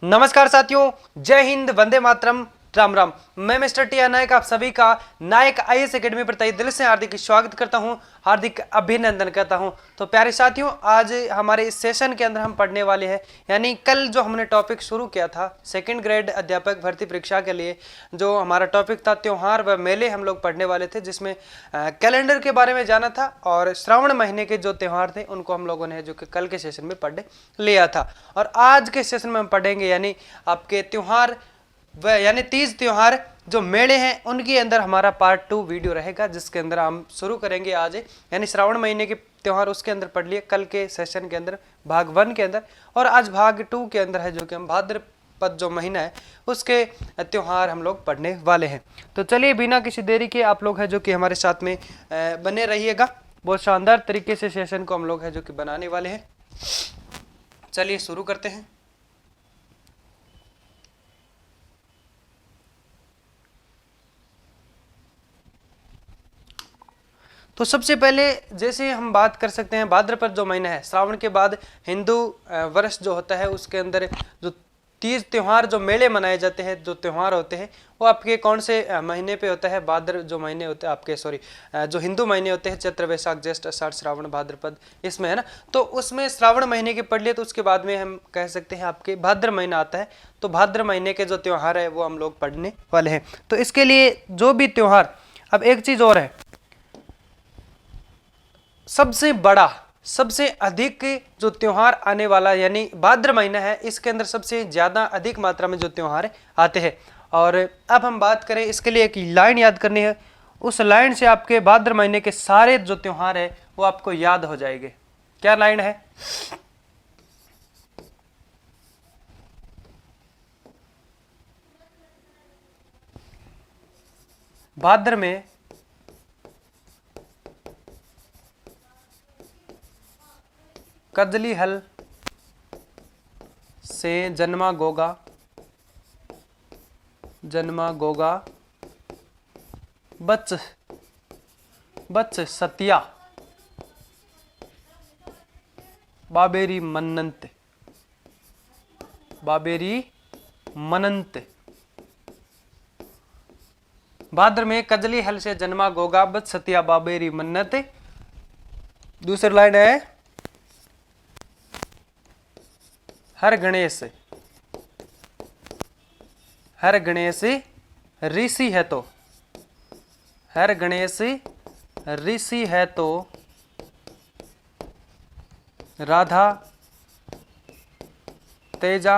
नमस्कार साथियों, जय हिंद, वंदे मातरम, राम राम। मैं मिस्टर टी नायक आप सभी का नायक आईएएस एकेडमी पर तहे दिल से हार्दिक स्वागत करता हूं, हार्दिक अभिनंदन करता हूं। तो प्यारे साथियों, आज हमारे इस सेशन के अंदर हम पढ़ने वाले हैं, यानी कल जो हमने टॉपिक शुरू किया था सेकंड ग्रेड अध्यापक भर्ती परीक्षा के लिए, जो हमारा टॉपिक था त्योहार व मेले, हम लोग पढ़ने वाले थे, जिसमें कैलेंडर के बारे में जाना था और श्रावण महीने के जो त्यौहार थे उनको हम लोगों ने जो कि कल के सेशन में पढ़ लिया था। और आज के सेशन में हम पढ़ेंगे यानी आपके त्योहार व यानी तीज त्योहार जो मेले हैं उनके अंदर हमारा पार्ट 2 वीडियो रहेगा, जिसके अंदर हम शुरू करेंगे आज यानी श्रावण महीने के त्योहार, उसके अंदर पढ़ लिए कल के सेशन के अंदर भाग 1 के अंदर, और आज भाग 2 के अंदर है जो कि हम भाद्रपद जो महीना है उसके त्योहार हम लोग पढ़ने वाले हैं। तो चलिए बिना किसी देरी के आप लोग है जो कि हमारे साथ में बने रहिएगा। बहुत शानदार तरीके से सेशन को हम लोग है जो कि बनाने वाले हैं। चलिए शुरू करते हैं। तो सबसे पहले जैसे हम बात कर सकते हैं, भाद्रपद जो महीना है, श्रावण के बाद हिंदू वर्ष जो होता है उसके अंदर जो तीज त्योहार जो मेले मनाए जाते हैं, जो त्योहार होते हैं वो आपके कौन से महीने पे होता है? भाद्र जो महीने होते हैं आपके, सॉरी, जो हिंदू महीने होते हैं, चैत्र वैशाख ज्येष्ठ आषाढ़ श्रावण भाद्रपद, इसमें है ना। तो उसमें श्रावण महीने के पढ़ लिए, तो उसके बाद में हम कह सकते हैं आपके भाद्र महीना आता है। तो भाद्र महीने के जो त्योहार है वो हम लोग पढ़ने वाले हैं। तो इसके लिए जो भी त्योहार, अब एक चीज और है, सबसे बड़ा सबसे अधिक जो त्योहार आने वाला यानी भाद्र महीना है, इसके अंदर सबसे ज्यादा अधिक मात्रा में जो त्योहार आते हैं। और अब हम बात करें, इसके लिए एक लाइन याद करनी है, उस लाइन से आपके भाद्र महीने के सारे जो त्योहार है वो आपको याद हो जाएंगे। क्या लाइन है? भाद्र में कजली हल से जन्मा गोगा, जन्मा गोगा बच बच सतिया बाबेरी मनंत, बाबेरी मनंत। भाद्र में कजली हल से जन्मा गोगा बच सतिया बाबेरी मन्नत। दूसरी लाइन है, हर गणेश, हर गणेश ऋषि है तो, हर गणेश ऋषि है तो राधा तेजा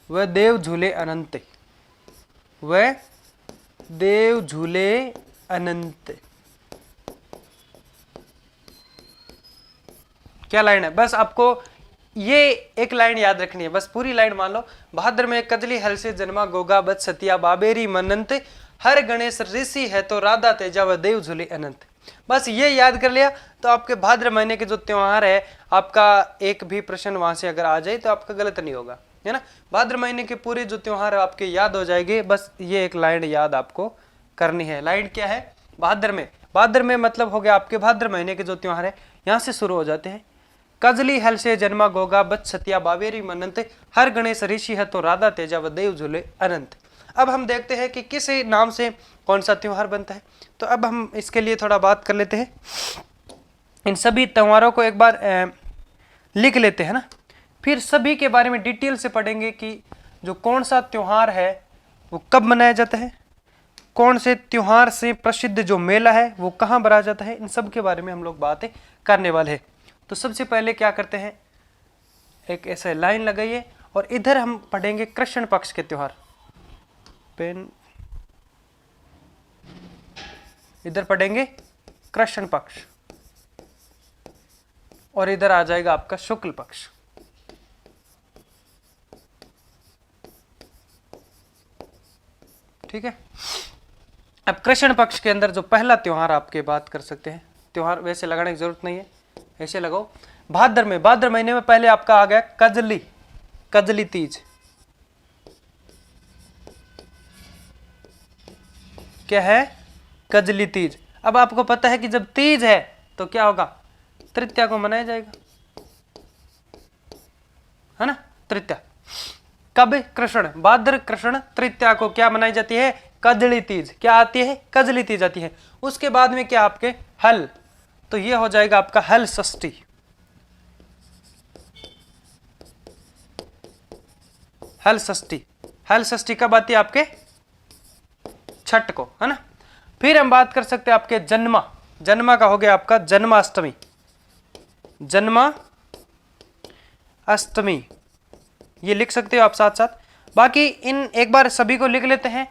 व देव झूले अनंत, व देव झूले अनंत। क्या लाइन है? बस आपको ये एक लाइन याद रखनी है, बस पूरी लाइन मान लो। भाद्र में कजली हल से जन्मा गोगा बच सतिया बाबेरी मनंत, हर गणेश ऋषि है तो राधा तेजा व देव झूले अनंत। बस ये याद कर लिया तो आपके भाद्र महीने के जो त्योहार है, आपका एक भी प्रश्न वहां से अगर आ जाए तो आपका गलत नहीं होगा, है ना। भाद्र महीने के पूरे जो त्योहार है आपके याद हो जाएंगे। बस ये एक लाइन याद आपको करनी है। लाइन क्या है? भाद्र में, भाद्र में मतलब हो गया आपके भाद्र महीने के जो त्योहार है यहाँ से शुरू हो जाते हैं। कजली हल से जन्मा गोगा बच सतिया बाबेरी मनंत, हर गणेश ऋषि है तो राधा तेजा व देव झूले अनंत। अब हम देखते हैं कि किस नाम से कौन सा त्योहार बनता है। तो अब हम इसके लिए थोड़ा बात कर लेते हैं, इन सभी त्योहारों को एक बार लिख लेते हैं ना, फिर सभी के बारे में डिटेल से पढ़ेंगे कि जो कौन सा त्योहार है वो कब मनाया जाता है, कौन से त्योहार से प्रसिद्ध जो मेला है वो कहाँ भरा जाता है, इन सब के बारे में हम लोग बातें करने वाले हैं। तो सबसे पहले क्या करते हैं, एक ऐसे लाइन लगाइए और इधर हम पढ़ेंगे कृष्ण पक्ष के त्योहार। पेन, इधर पढ़ेंगे कृष्ण पक्ष और इधर आ जाएगा आपका शुक्ल पक्ष। ठीक है। अब कृष्ण पक्ष के अंदर जो पहला त्योहार आपके बात कर सकते हैं, त्योहार वैसे लगाने की जरूरत नहीं है, ऐसे लगाओ। भाद्र में, भाद्र महीने में पहले आपका आ गया कजली, कजली तीज। क्या है? कजली तीज। अब आपको पता है कि जब तीज है तो क्या होगा? तृतीया को मनाया जाएगा, है ना, तृतीया। कब? कृष्ण, भाद्र कृष्ण तृतीया को क्या मनाई जाती है? कजली तीज। क्या आती है? कजली तीज आती है। उसके बाद में क्या आपके हल, तो ये हो जाएगा आपका हल षष्ठी। हल षष्ठी, हल षष्ठी कब आती है? आपके छठ को, है ना। फिर हम बात कर सकते हैं आपके जन्मा, जन्मा का हो गया आपका जन्माष्टमी, जन्मा अष्टमी, ये लिख सकते हो आप साथ साथ। बाकी इन एक बार सभी को लिख लेते हैं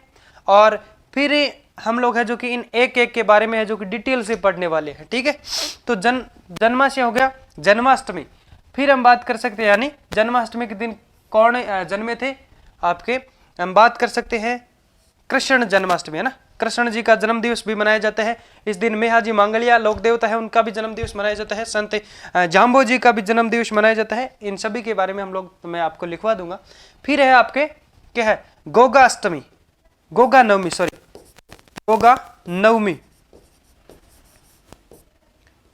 और फिर हम लोग है जो कि इन एक एक के बारे में है जो कि डिटेल से पढ़ने वाले हैं, ठीक है। तो जन्मा से हो गया जन्माष्टमी। फिर हम बात कर सकते हैं यानी जन्माष्टमी के दिन कौन जन्मे थे आपके, हम बात कर सकते हैं कृष्ण जन्माष्टमी, है ना। कृष्ण जी का जन्म दिवस भी मनाया जाता है इस दिन। मेहाजी मांगलिया लोक देवता है, उनका भी जन्म दिवस मनाया जाता है। संत जाम्बो जी का भी जन्म दिवस मनाया जाता है। इन सभी के बारे में हम लोग, मैं आपको लिखवा दूंगा। फिर है आपके क्या है? गोगा अष्टमी, गोगा नवमी, सॉरी गोगा नवमी,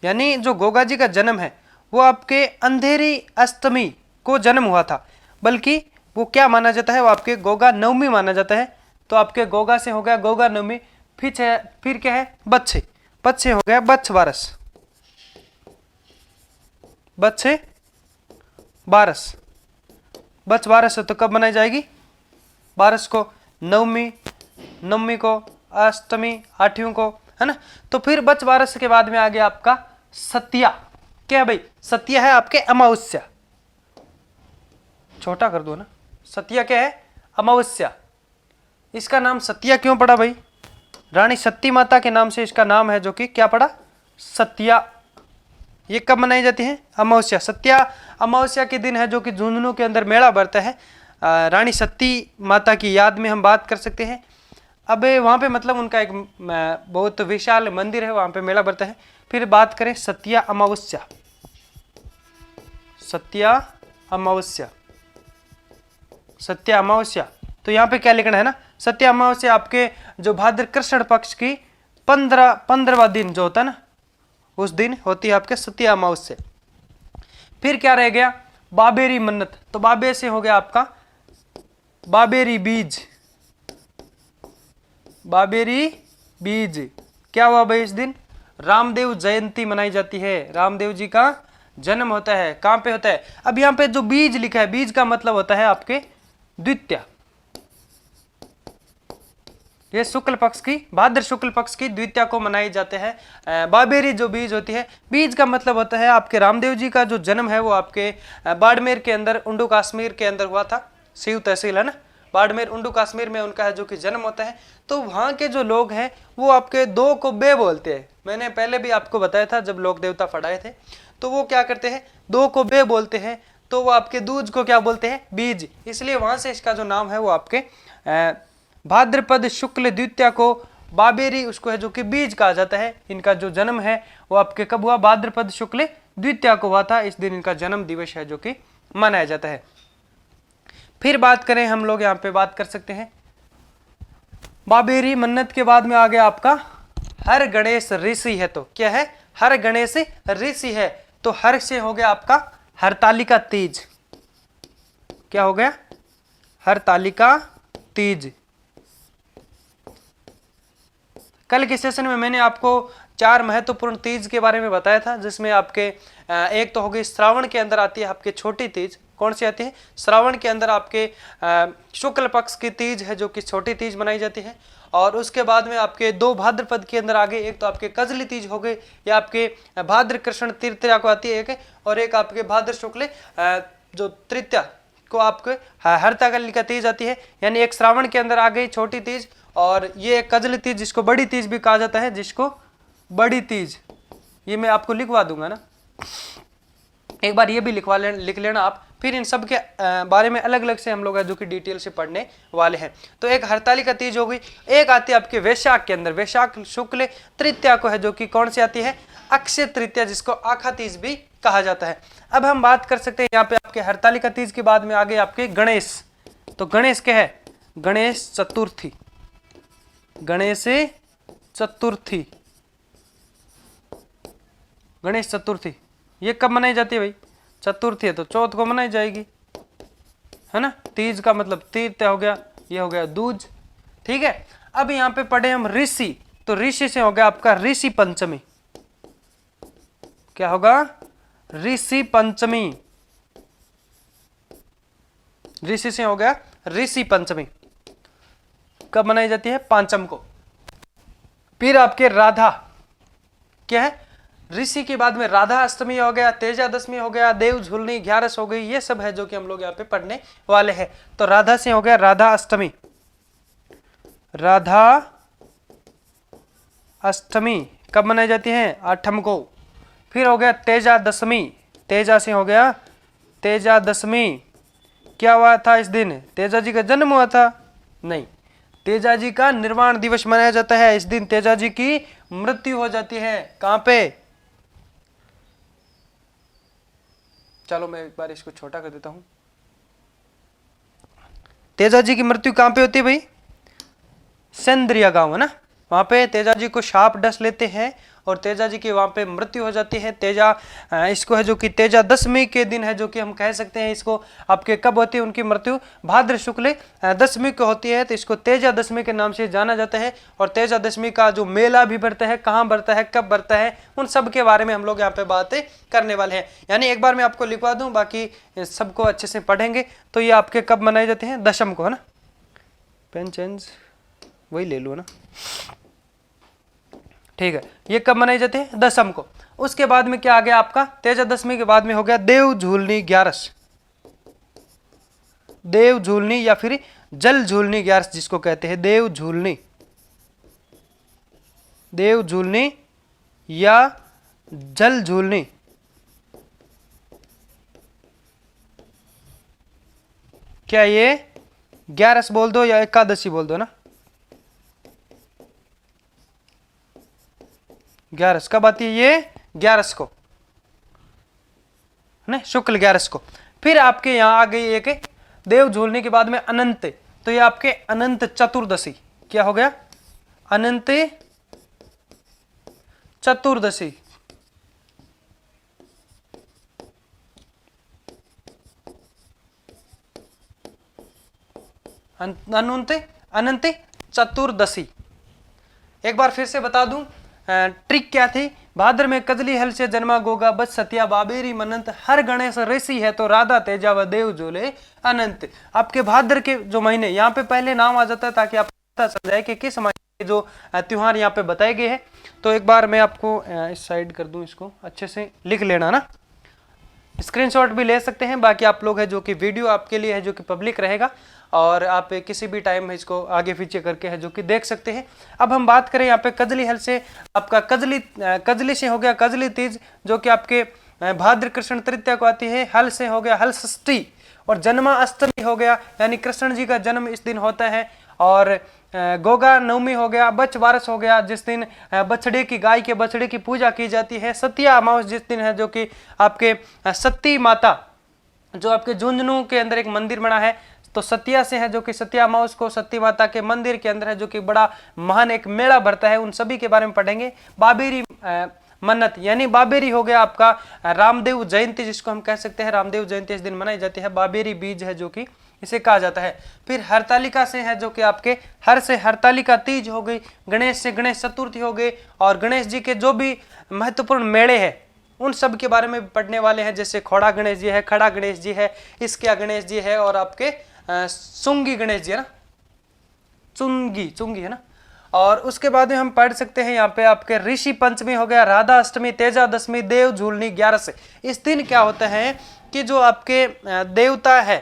यानी जो गोगा जी का जन्म है वो आपके अंधेरी अष्टमी को जन्म हुआ था, बल्कि वो क्या माना जाता है? वो आपके गोगा नवमी माना जाता है। तो आपके गोगा से हो गया गोगा नवमी। फिर क्या है? बच्छे, बच्छे हो गया बच्छ बारस, बच्छे बारस, बच्छ बारस तो कब मनाई जाएगी? बारस को, नवमी, नवमी को, अष्टमी, आठवीं को, है ना। तो फिर बच्छ बारस के बाद में आ गया आपका सतिया। क्या है भाई? सतिया है आपके अमावस्या, छोटा कर दो ना। सतिया क्या है? अमावस्या। इसका नाम सतिया क्यों पड़ा भाई? रानी सती माता के नाम से इसका नाम है जो कि क्या पड़ा? सतिया। ये कब मनाई जाती है? अमावस्या। सत्या अमावस्या के दिन है जो कि झुंझुनू के अंदर मेला बढ़ता है। रानी सती माता की याद में हम बात कर सकते हैं। अब वहाँ पे मतलब उनका एक बहुत विशाल मंदिर है, वहाँ पे मेला बढ़ता है। फिर बात करें सत्या अमावस्या, सत्या अमावस्या, सत्या अमावस्या, तो यहाँ पे क्या लिखना है ना? सत्या अमावस्या आपके जो भाद्र कृष्ण पक्ष की 15वां दिन जो होता है ना, उस दिन होती है आपके सत्या अमावस्या। फिर क्या रह गया? बाबेरी मन्नत। तो बाबे से हो गया आपका बाबेरी बीज, बाबेरी बीज। क्या हुआ भाई? इस दिन रामदेव जयंती मनाई जाती है, रामदेव जी का जन्म होता है। कहाँ पे होता है? अब यहाँ पे जो बीज लिखा है, बीज का मतलब होता है आपके द्वितीया। ये शुक्ल पक्ष की, भाद्र शुक्ल पक्ष की द्वितीया को मनाई जाते हैं। बाबेरी जो बीज होती है, बीज का मतलब होता है आपके रामदेव जी का जो जन्म है वो आपके बाड़मेर के अंदर, उंडू कश्मीर के अंदर हुआ था। शिव तहसील है ना, बाड़मेर उंडू कश्मीर में उनका है जो कि जन्म होता है। तो वहाँ के जो लोग हैं वो आपके दो को बे बोलते हैं। मैंने पहले भी आपको बताया था जब लोक देवता पढ़ाए थे, तो वो क्या करते हैं? दो को बे बोलते हैं। तो वो आपके दूज को क्या बोलते हैं? बीज। इसलिए वहाँ से इसका जो नाम है वो आपके भाद्रपद शुक्ल द्वितीया को बाबेरी, उसको है जो कि बीज कहा जाता है। इनका जो जन्म है वो आपके कब हुआ? भाद्रपद शुक्ल द्वितीया को हुआ था। इस दिन इनका जन्म दिवस है जो कि मनाया जाता है। फिर बात करें हम लोग, यहाँ पे बात कर सकते हैं बाबेरी मन्नत के बाद में आ गया आपका हर गणेश ऋषि है। तो क्या है? हर गणेश ऋषि है। तो हर से हो गया आपका हरतालिका तीज। क्या हो गया? हरतालिका तीज। कल के सेशन में मैंने आपको 4 महत्वपूर्ण तीज के बारे में बताया था, जिसमें आपके एक तो हो गई श्रावण के अंदर आती है आपके छोटी तीज। कौन सी आती है? श्रावण के अंदर आपके शुक्ल पक्ष की तीज है जो कि छोटी तीज मनाई जाती है। और उसके बाद में आपके 2 भाद्रपद के अंदर आ गए, एक तो आपके कजली तीज हो गए, या आपके भाद्र कृष्ण तृतीया को आती है एक, और एक आपके भाद्र शुक्ल जो तृतीया को आपके हरतालिका तीज आती है। यानी एक श्रावण के अंदर आ गई छोटी तीज, और ये कजली तीज जिसको बड़ी तीज भी कहा जाता है, जिसको बड़ी तीज, ये मैं आपको लिखवा दूंगा ना, एक बार ये भी लिख लेना आप। फिर इन सब के बारे में अलग अलग से हम लोग जो कि डिटेल से पढ़ने वाले हैं। तो एक हरतालिका तीज हो गई, एक आती है आपके वैशाख के अंदर, वैशाख शुक्ल तृतीया को है जो कि कौन सी आती है? अक्षय तृतीया, जिसको आखा तीज भी कहा जाता है। अब हम बात कर सकते हैं यहाँ पे आपके हरतालिका तीज के बाद में आगे आपके गणेश। तो गणेश क्या है? गणेश चतुर्थी, गणेश चतुर्थी, गणेश चतुर्थी ये कब मनाई जाती है भाई? चतुर्थी है तो चौथ को मनाई जाएगी। है ना। तीज का मतलब तीर्थ हो गया, ये हो गया दूज, ठीक है। अब यहाँ पे पढ़े हम ऋषि, तो ऋषि से हो गया आपका ऋषि पंचमी। क्या होगा? ऋषि पंचमी। ऋषि से हो गया ऋषि पंचमी। कब मनाई जाती है? पांचम को। फिर आपके राधा, क्या है? ऋषि के बाद में राधा अष्टमी हो गया, तेजा दशमी हो गया, देव झुलनी, ग्यारस हो गई, ये सब है जो कि हम लोग यहाँ पे पढ़ने वाले हैं। तो राधा से हो गया राधा अष्टमी। राधा अष्टमी कब मनाई जाती है? आठम को। फिर हो गया तेजा दशमी। तेजा से हो गया तेजा दशमी। क्या हुआ था इस दिन? तेजा जी का जन्म हुआ था? नहीं, तेजा जी का निर्वाण दिवस मनाया जाता है। इस दिन तेजा जी की मृत्यु हो जाती है। कहां पे? चलो मैं एक बार इसको छोटा कर देता हूं। तेजा जी की मृत्यु कहां पे होती है भाई? सेंद्रिया गांव, है ना। वहां पे तेजा जी को सांप डस लेते हैं और तेजा जी की वहां पे मृत्यु हो जाती है। तेजा इसको है जो कि तेजा दशमी के दिन है जो कि हम कह सकते हैं इसको। आपके कब होती है उनकी मृत्यु? भाद्र शुक्ल दशमी को होती है, तो इसको तेजा दशमी के नाम से जाना जाता है। और तेजा दशमी का जो मेला भी बढ़ता है, कहाँ बढ़ता है, कब बढ़ता है, उन सब के बारे में हम लोग यहाँ पे बातें करने वाले हैं। यानी एक बार मैं आपको लिखवा दूं, बाकी सबको अच्छे से पढ़ेंगे। तो ये आपके कब मनाए जाते हैं? दशम को, है ना। पेन चेंज वही ले लो ना, ठीक है। ये कब मनाई जाती है? दशम को। उसके बाद में क्या आ गया आपका? तेजा दशमी के बाद में हो गया देव झूलनी ग्यारस। देव झूलनी या फिर जल झूलनी ग्यारस जिसको कहते हैं, देव झूलनी। देव झूलनी या जल झूलनी। क्या ये ग्यारस बोल दो या एकादशी बोल दो ना। ग्यारस कब आती है? ये ग्यारस को, है शुक्ल ग्यारस को। फिर आपके यहां आ गई एक देव झूलने के बाद में अनंत, तो ये आपके अनंत चतुर्दशी। क्या हो गया? अनंत चतुर्दशी। अनंत अनंत चतुर्दशी। एक बार फिर से बता दूं ट्रिक क्या थी। भाद्र में कजली हल से जन्मा गोगा बच सत्या बाबेरी मनंत हर गणेश ऋषि है तो राधा तेजा व देव झूले अनंत। आपके भाद्र के जो महीने, यहाँ पे पहले नाम आ जाता है ताकि आपको पता चल जाए कि किस महीने के जो त्योहार यहाँ पे बताए गए हैं। तो एक बार मैं आपको इस साइड कर दूं, इसको अच्छे से लिख लेना ना। स्क्रीनशॉट भी ले सकते हैं, बाकी आप लोग है जो कि वीडियो आपके लिए है जो कि पब्लिक रहेगा और आप किसी भी टाइम में इसको आगे पीछे करके है जो कि देख सकते हैं। अब हम बात करें यहाँ पे कजली हल से, आपका कजली से हो गया कजली तीज जो कि आपके भाद्र कृष्ण तृतीया को आती है। हल से हो गया हल षष्ठी और जन्माष्टमी हो गया, यानी कृष्ण जी का जन्म इस दिन होता है। और गोगा नवमी हो गया, बच वारस हो गया जिस दिन बछड़े की, गाय के बछड़े की पूजा की जाती है। सतिया अमावस जिस दिन है जो कि आपके सती माता, जो आपके झुंझुनू के अंदर एक मंदिर बना है, तो सतिया से है जो कि सतिया अमावस को सती माता के मंदिर के अंदर है जो कि बड़ा महान एक मेला भरता है। उन सभी के बारे में पढ़ेंगे। बाबेरी मन्नत यानी बाबेरी हो गया आपका रामदेव जयंती जिसको हम कह सकते हैं। रामदेव जयंती इस दिन मनाई जाती है। बाबेरी बीज है जो कि इसे कहा जाता है। फिर हरतालिका से है जो कि आपके हर से हरतालिका तीज हो गई। गणेश से गणेश चतुर्थी हो गई। और गणेश जी के जो भी महत्वपूर्ण मेले हैं उन सब के बारे में पढ़ने वाले हैं, जैसे खोड़ा गणेश जी है, खड़ा गणेश जी है, इसकिया गणेश जी है और आपके चुंगी गणेश जी है ना, चुंगी है ना। और उसके बाद में हम पढ़ सकते हैं यहाँ पे आपके ऋषि पंचमी हो गया, राधा अष्टमी, तेजा दशमी, देव झूलनी ग्यारस। इस दिन क्या होता है कि जो आपके देवता है,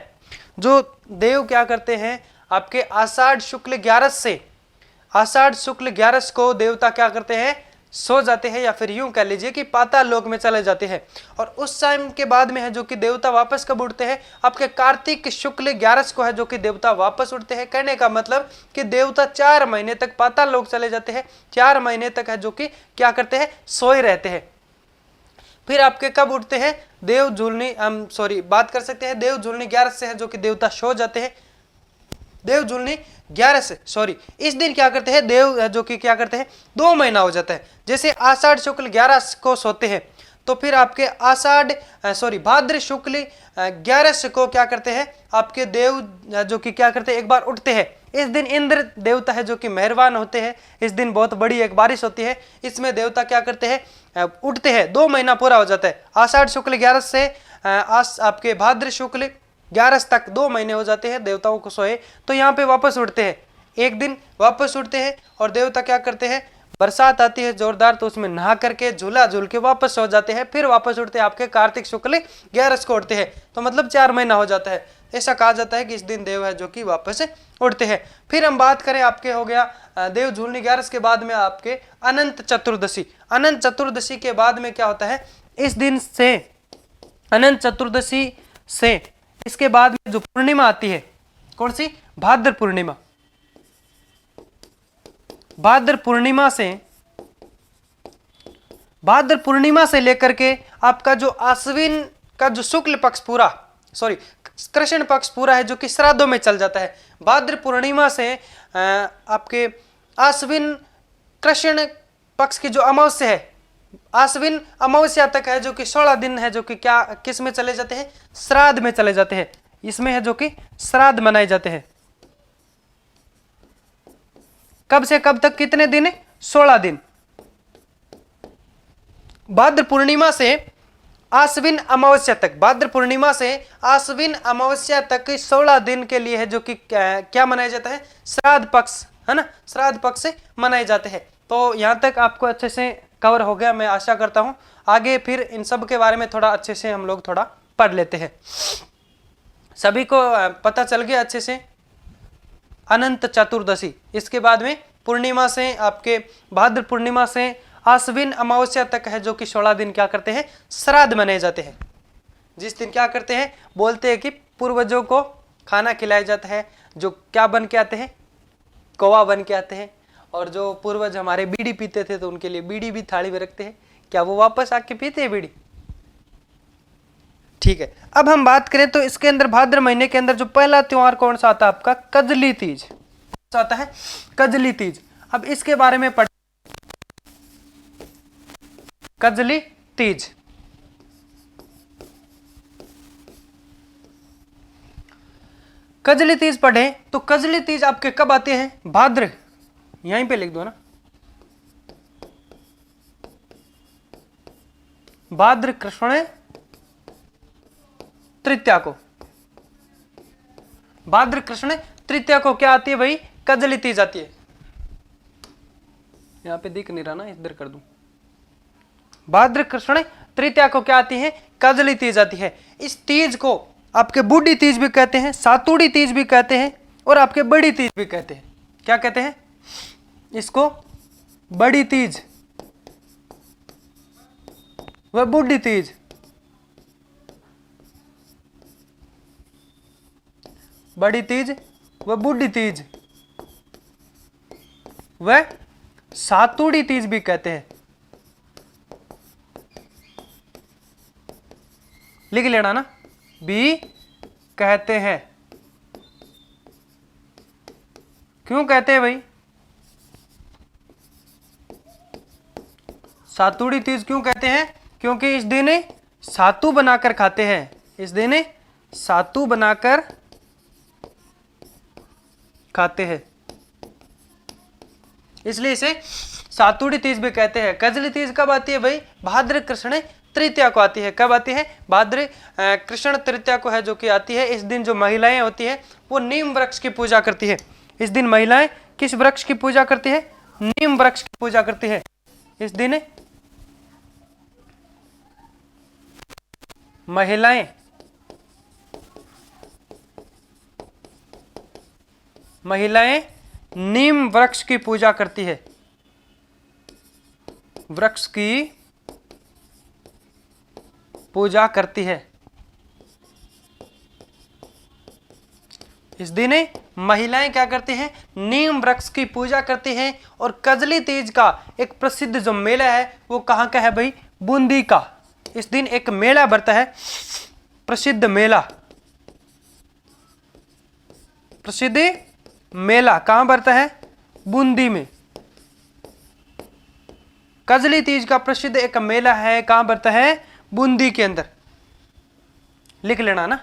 जो देव क्या करते हैं आपके आषाढ़ शुक्ल ग्यारस से, आषाढ़ शुक्ल ग्यारस को देवता क्या करते हैं, सो जाते हैं या फिर यूं कह लीजिए कि पाताल लोक में चले जाते हैं। और उस टाइम के बाद में है जो कि देवता वापस कब उठते हैं, आपके कार्तिक शुक्ल ग्यारस को है जो कि देवता वापस उठते हैं। कहने का मतलब कि देवता 4 महीने तक पाताल लोक चले जाते हैं, 4 महीने तक है जो कि क्या करते हैं, सोए रहते हैं। फिर आपके कब उठते हैं, देव झूलनी, हम सॉरी बात कर सकते हैं देव झूलनी ग्यारस से है जो कि देवता सो जाते हैं। देव झूलनी ग्यारस सॉरी इस दिन क्या करते हैं देव जो कि क्या करते हैं, 2 महीना हो जाता है। जैसे आषाढ़ शुक्ल 11 को सोते हैं तो फिर आपके भाद्र शुक्ल 11 को क्या करते हैं आपके देव जो कि क्या करते हैं, एक बार उठते हैं। इस दिन इंद्र देवता है जो कि मेहरबान होते हैं। इस दिन बहुत बड़ी एक बारिश होती है, इसमें देवता क्या करते हैं, उठते हैं। 2 महीना पूरा हो जाता है, आषाढ़ शुक्ल 11 से आपके भाद्र शुक्ल 11 तक 2 महीने हो जाते हैं देवताओं को सोए। तो यहाँ पे वापस उठते हैं, एक दिन वापस उठते हैं और देवता क्या करते हैं, बरसात आती है जोरदार तो उसमें नहा करके झूला झूल के वापस सो जाते हैं, फिर वापस उठते हैं आपके कार्तिक शुक्ल 11 को उठते हैं। तो मतलब 4 महीना हो जाता है। ऐसा कहा जाता है कि इस दिन देव है जो कि वापस उठते हैं। फिर हम बात करें, आपके हो गया देव झूलनी 11 के बाद में आपके अनंत चतुर्दशी। अनंत चतुर्दशी के बाद में क्या होता है, इस दिन से अनंत चतुर्दशी से इसके बाद में जो पूर्णिमा आती है, कौन सी, भाद्र पूर्णिमा। भाद्र पूर्णिमा से लेकर के आपका जो आश्विन का जो शुक्ल पक्ष पूरा, कृष्ण पक्ष पूरा है जो कि श्राद्धों में चल जाता है। भाद्र पूर्णिमा से आपके आश्विन कृष्ण पक्ष की जो अमावस्या है, आश्विन अमावस्या तक है जो कि 16 दिन है, जो कि क्या किस में चले जाते हैं, श्राद्ध में चले जाते हैं। इसमें है जो कि श्राद्ध मनाए जाते हैं। कब से कब तक, कितने दिन, 16 दिन। भाद्र पूर्णिमा से आश्विन अमावस्या तक, भाद्र पूर्णिमा से आश्विन अमावस्या तक 16 दिन के लिए है जो कि क्या मनाया जाता है, श्राद्ध पक्ष है ना, श्राद्ध पक्ष से मनाए जाते हैं। तो यहां तक आपको अच्छे से कवर हो गया, मैं आशा करता हूं। आगे फिर इन सब के बारे में थोड़ा अच्छे से हम लोग थोड़ा पढ़ लेते हैं। सभी को पता चल गया अच्छे से अनंत चतुर्दशी। इसके बाद में पूर्णिमा से आपके भाद्र पूर्णिमा से आश्विन अमावस्या तक है जो कि 16 दिन क्या करते हैं, श्राद्ध मनाए जाते हैं। जिस दिन क्या करते हैं, बोलते हैं कि पूर्वजों को खाना खिलाया जाता है, जो क्या बन के आते हैं, कौवा बन के आते हैं। और जो पूर्वज हमारे बीड़ी पीते थे तो उनके लिए बीड़ी भी थाली में रखते हैं, क्या वो वापस आके पीते हैं बीड़ी? ठीक है, अब हम बात करें तो इसके अंदर भाद्र महीने के अंदर जो पहला त्योहार कौन सा आता है आपका, कजली तीज। कौन सा आता है, कजली तीज। अब इसके बारे में पढ़, कजली तीज। कजली तीज पढ़े तो कजली तीज आपके कब आते हैं, भाद्र, यहीं पे लिख दो ना, भाद्र कृष्ण तृतीया को। भाद्र कृष्ण तृतीया को क्या आती है भाई, कजली तीज आती है। यहां पे दिख नहीं रहा ना, इधर कर दूं। भाद्र कृष्ण तृतीया को क्या आती है, कजली तीज आती है। इस तीज को आपके बूढ़ी तीज भी कहते हैं, सातुड़ी तीज भी कहते हैं और आपके बड़ी तीज भी कहते हैं। क्या कहते हैं इसको, बड़ी तीज व बूढ़ी तीज। बड़ी तीज व बूढ़ी तीज व सातुड़ी तीज भी कहते हैं। लिख लेना ना, भी कहते हैं। क्यों कहते हैं भाई, सातुड़ी तीज क्यों कहते हैं, क्योंकि इस दिन सातु बनाकर खाते हैं। इस दिन सातु बनाकर खाते हैं, इसलिए इसे सातुड़ी तीज भी कहते हैं। कजली तीज कब आती है भाई, भाद्र कृष्ण तृतीया को आती है। कब आती है, भाद्र कृष्ण तृतीया को है जो कि आती है। इस दिन जो महिलाएं होती है वो नीम वृक्ष की पूजा करती है। इस दिन महिलाएं किस वृक्ष की पूजा करती है, नीम वृक्ष की पूजा करती है। इस दिन महिलाएं नीम वृक्ष की पूजा करती है, वृक्ष की पूजा करती है। इस दिन महिलाएं क्या करती हैं, नीम वृक्ष की पूजा करती हैं। और कजली तीज का एक प्रसिद्ध जो मेला है वो कहाँ का है भाई, बूंदी का। इस दिन एक मेला बढ़ता है, प्रसिद्ध मेला, प्रसिद्ध मेला कहां बढ़ता है, बूंदी में। कजली तीज का प्रसिद्ध एक मेला है, कहां पड़ता है? बूंदी के अंदर। लिख लेना ना,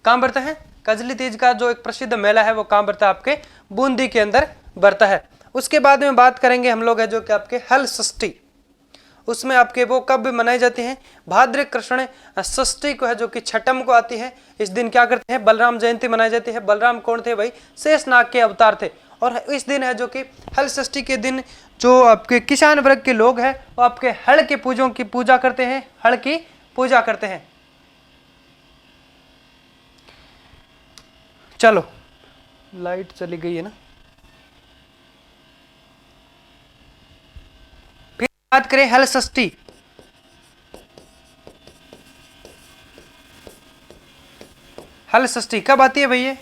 कहां पड़ता है? कजली तीज का जो एक प्रसिद्ध मेला है वो कहां पड़ता है? आपके बूंदी के अंदर बढ़ता है। उसके बाद में बात करेंगे हम लोग है जो कि आपके हल षष्ठी, उसमें आपके वो कब मनाई जाती है? भाद्र कृष्ण षष्ठी को है जो कि छठम को आती है। इस दिन क्या करते हैं? बलराम जयंती मनाई जाती है। बलराम कौन थे भाई? शेषनाग के अवतार थे। और इस दिन है जो कि हल षष्ठी के दिन जो आपके किसान वर्ग के लोग हैं वो आपके हल के पूजों की पूजा करते हैं, हल की पूजा करते हैं। चलो लाइट चली गई है ना, फिर बात करें हल षष्ठी। हल षष्ठी कब आती है भैया?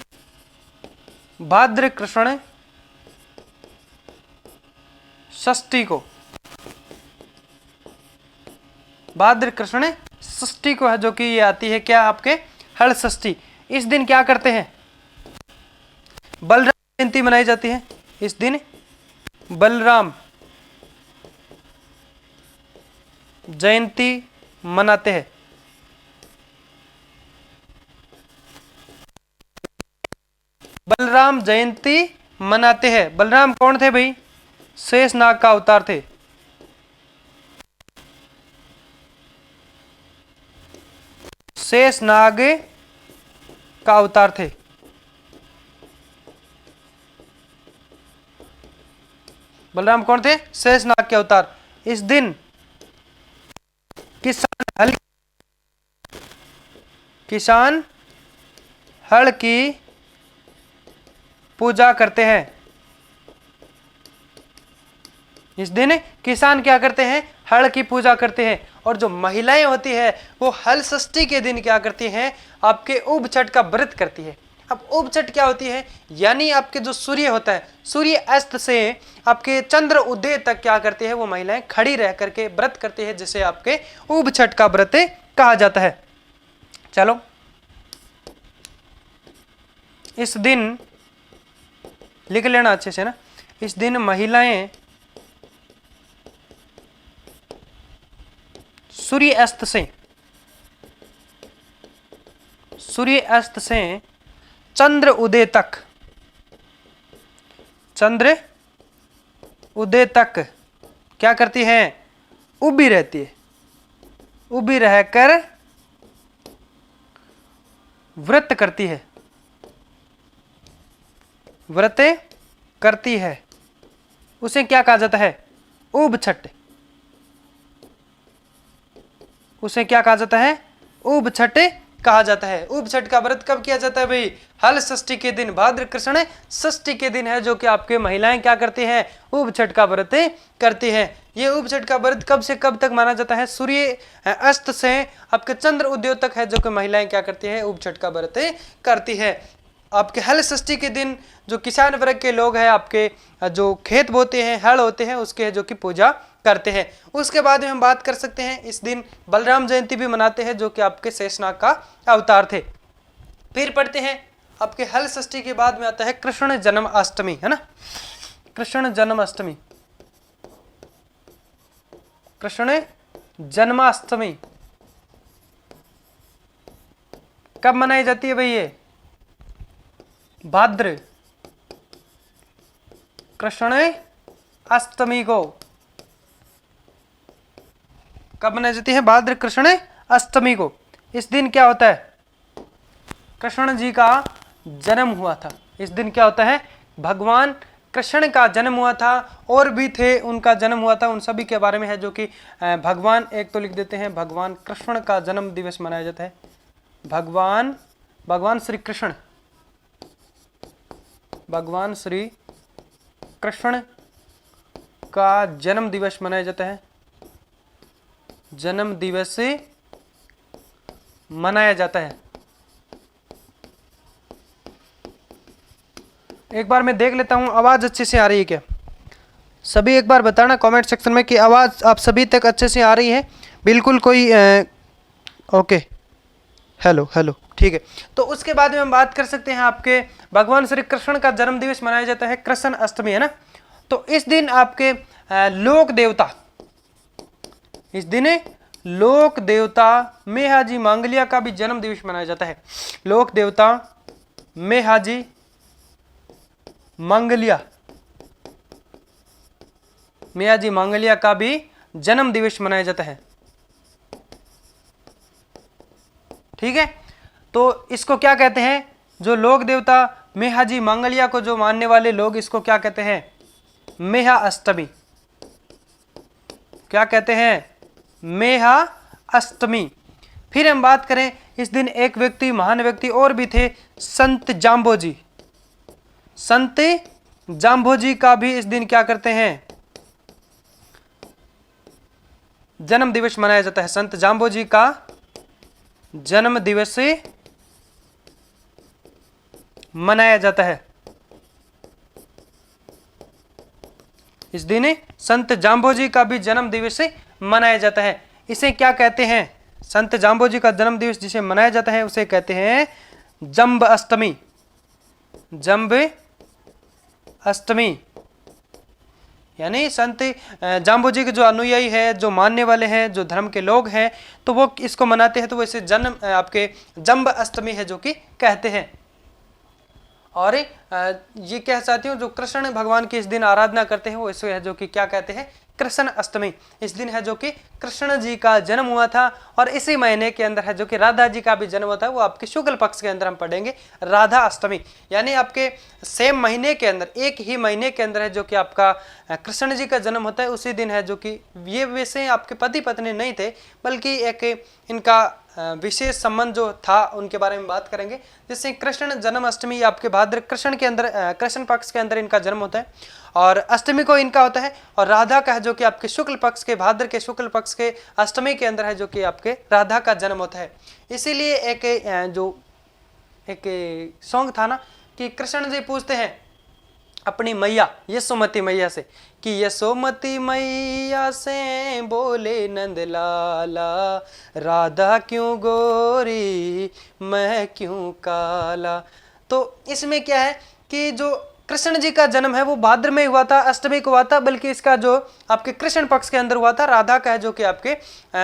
भाद्र कृष्ण षष्ठी को, भाद्र कृष्ण षष्ठी को है जो कि ये आती है क्या? आपके हल षष्ठी। इस दिन क्या करते हैं? बलराम जयंती मनाई जाती है। इस दिन बलराम जयंती मनाते हैं। बलराम जयंती मनाते हैं। बलराम कौन थे भाई? शेषनाग का अवतार थे। शेषनाग का अवतार थे। बलराम कौन थे? शेषनाग के अवतार। इस दिन किसान हल की पूजा करते हैं। इस दिन किसान क्या करते हैं? हल की पूजा करते हैं। और जो महिलाएं होती है वो हल षष्ठी के दिन क्या करती हैं? आपके उब छठ का व्रत करती है। अब उब छठ क्या होती है? यानी आपके जो सूर्य होता है, सूर्य अस्त से आपके चंद्र उदय तक क्या करती है? वो महिलाएं खड़ी रह करके व्रत करती है, जिसे आपके उब छठ का व्रत कहा जाता है। चलो, इस दिन लिख लेना अच्छे से ना, इस दिन महिलाएं सूर्य अस्त से चंद्र उदय तक क्या करती हैं? उबी रहती है। उबी रहकर व्रत करती है, व्रत करती है। उसे क्या कहा जाता है? उब छठ। उसे क्या कहा जाता है? उब छठ कहा जाता है। उब छठ का व्रत कब किया जाता है भाई? हल षष्ठी के दिन, भाद्र कृष्ण षष्ठी के दिन है जो कि आपके महिलाएं क्या करती हैं? उब छठ का व्रत करती हैं। ये उब छठ का व्रत कब से कब तक माना जाता है? सूर्य अस्त से आपके चंद्र उदय तक है जो कि महिलाएं क्या करती है? उब छठ का व्रत करती है। आपके हल षष्ठी के दिन जो किसान वर्ग के लोग हैं, आपके जो खेत बोते हैं, हल होते हैं, उसके जो कि पूजा करते हैं। उसके बाद में हम बात कर सकते हैं, इस दिन बलराम जयंती भी मनाते हैं जो कि आपके शेषनाग का अवतार थे। फिर पढ़ते हैं आपके हल षष्ठी के बाद में आता है कृष्ण जन्माष्टमी, है ना? कृष्ण जन्माष्टमी, कृष्ण जन्माष्टमी कब मनाई जाती है भाई? ये भाद्र कृष्ण अष्टमी को कब मनाई जाती है? भाद्र कृष्ण अष्टमी को। इस दिन क्या होता है? कृष्ण जी का जन्म हुआ था। इस दिन क्या होता है? भगवान कृष्ण का जन्म हुआ था। और भी थे उनका जन्म हुआ था, उन सभी के बारे में है जो कि भगवान, एक तो लिख देते हैं, भगवान कृष्ण का जन्म दिवस मनाया जाता है। भगवान श्री कृष्ण, भगवान श्री कृष्ण का जन्म दिवस मनाया जाता है। जन्म दिवस मनाया जाता है। एक बार मैं देख लेता हूं आवाज अच्छे से आ रही है क्या? सभी एक बार बताना कमेंट सेक्शन में कि आवाज आप सभी तक अच्छे से आ रही है। बिल्कुल कोई ओके, हेलो हेलो, ठीक है। तो उसके बाद में हम बात कर सकते हैं, आपके भगवान श्री कृष्ण का जन्म दिवस मनाया जाता है कृष्ण अष्टमी, है ना? तो इस दिन आपके लोक देवता, इस दिन लोक देवता मेहाजी मांगलिया का भी जन्म दिवस मनाया जाता है। लोक देवता मेहाजी मांगलिया, मेहाजी मांगलिया का भी जन्म दिवस मनाया जाता है। ठीक है, तो इसको क्या कहते हैं, जो लोक देवता मेहाजी मांगलिया को जो मानने वाले लोग, इसको क्या कहते हैं, मेहा अष्टमी। क्या कहते हैं, मेहा अष्टमी। फिर हम बात करें, इस दिन एक व्यक्ति, महान व्यक्ति और भी थे, संत जाम्बोजी। संत जाम्बोजी का भी इस दिन क्या करते हैं, जन्म दिवस मनाया जाता है। संत जाम्बोजी का जन्म दिवस मनाया जाता है। इस दिन संत जाम्बोजी का भी जन्म दिवस मनाया जाता है। इसे क्या कहते हैं, संत जाम्बोजी का जन्म दिवस जिसे मनाया जाता है उसे कहते हैं जंब अष्टमी। जंब अष्टमी यानी संत जाम्बोजी के जो अनुयायी है, जो मानने वाले हैं, जो धर्म के लोग हैं, तो वो इसको मनाते हैं, तो वो इसे जन्म आपके जंब अष्टमी है जो कि कहते हैं। और ये कह सकती हूँ, जो कृष्ण भगवान की इस दिन आराधना करते हैं वो इसे है जो कि क्या कहते हैं, कृष्ण अष्टमी। इस दिन है जो कि कृष्ण जी का जन्म हुआ था, और इसी महीने के अंदर है जो कि राधा जी का भी जन्म होता है, वो आपके शुक्ल पक्ष के अंदर हम पढ़ेंगे राधा अष्टमी। यानी आपके सेम महीने के अंदर, एक ही महीने के अंदर है जो कि आपका कृष्ण जी का जन्म होता है, उसी दिन है जो कि ये वैसे आपके पति पत्नी नहीं थे, बल्कि एक इनका विशेष संबंध जो था उनके बारे में बात करेंगे। जिससे कृष्ण जन्माष्टमी आपके भाद्र कृष्ण के अंदर, कृष्ण पक्ष के अंदर इनका जन्म होता है, और अष्टमी को इनका होता है। और राधा का है जो कि आपके शुक्ल पक्ष के, भाद्र के शुक्ल पक्ष के अष्टमी के अंदर है जो कि आपके राधा का जन्म होता है। इसीलिए एक सॉन्ग था ना कि कृष्ण जी पूछते हैं अपनी मैया यशोमती मैया से कि यशोमती मैया से बोले नंदलाला, राधा क्यों गोरी मैं क्यों काला। तो इसमें क्या है कि जो कृष्ण जी का जन्म है वो भाद्र में हुआ था, अष्टमी को हुआ था, बल्कि इसका जो आपके कृष्ण पक्ष के अंदर हुआ था, राधा का है जो कि आपके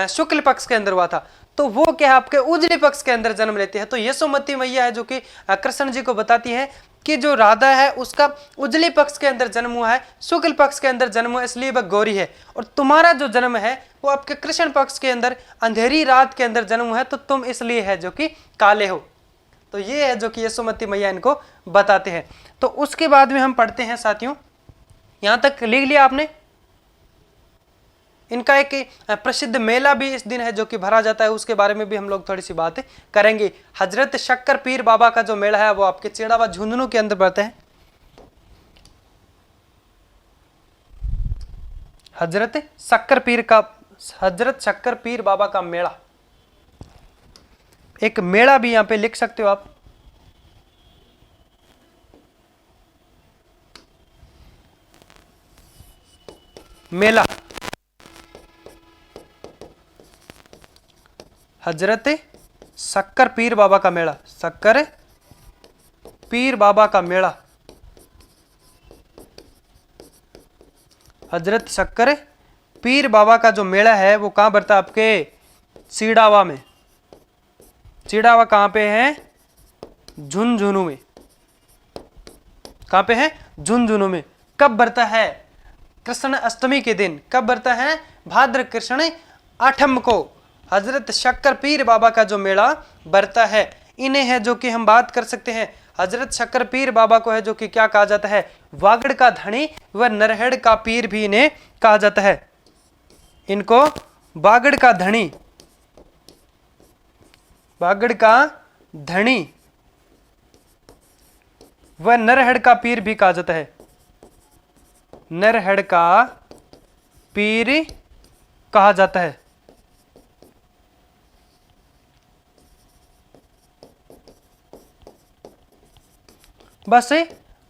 शुक्ल पक्ष के अंदर हुआ था। तो वो क्या है, आपके उजले पक्ष के अंदर जन्म लेते हैं। तो यशोमती मैया है जो कि कृष्ण जी को बताती है कि जो राधा है उसका उजले पक्ष के अंदर जन्म हुआ है, शुक्ल पक्ष के अंदर जन्म हुआ, इसलिए वह गौरी है। और तुम्हारा जो जन्म है वो आपके कृष्ण पक्ष के अंदर अंधेरी रात के अंदर जन्म हुआ है, तो तुम इसलिए है जो कि काले हो। तो ये है जो कि यशोमती मैया इनको बताते हैं। तो उसके बाद में हम पढ़ते हैं साथियों, यहां तक लिख लिया आपने। इनका एक प्रसिद्ध मेला भी इस दिन है जो कि भरा जाता है, उसके बारे में भी हम लोग थोड़ी सी बातें करेंगे। हजरत शक्कर पीर बाबा का जो मेला है वो आपके चिड़ावा झुंझुनू के अंदर पड़ता है। हजरत शक्कर पीर बाबा का मेला, एक मेला भी यहां पे लिख सकते हो आप। मेला हजरत शक्कर पीर बाबा का मेला, शक्कर पीर बाबा का मेला, हजरत शक्कर पीर बाबा का जो मेला है वो कहाँ पड़ता है, आपके चिड़ावा में। चिड़ावा कहाँ पे है, झुंझुनू में। कहाँ पे है, झुंझुनू में। कब बढ़ता है, कृष्ण अष्टमी के दिन। कब बढ़ता है, भाद्र कृष्ण आठम को हजरत शक्कर पीर बाबा का जो मेला बढ़ता है। इन्हें है जो कि हम बात कर सकते हैं, हजरत शक्कर पीर बाबा को है जो कि क्या कहा जाता है, वागड़ का धनी व नरहड़ का पीर भी इन्हें कहा जाता है। इनको वागड़ का धनी, वागड़ का धनी व नरहड़ का पीर भी कहा जाता है। नरहड़ का पीर कहा जाता है। बस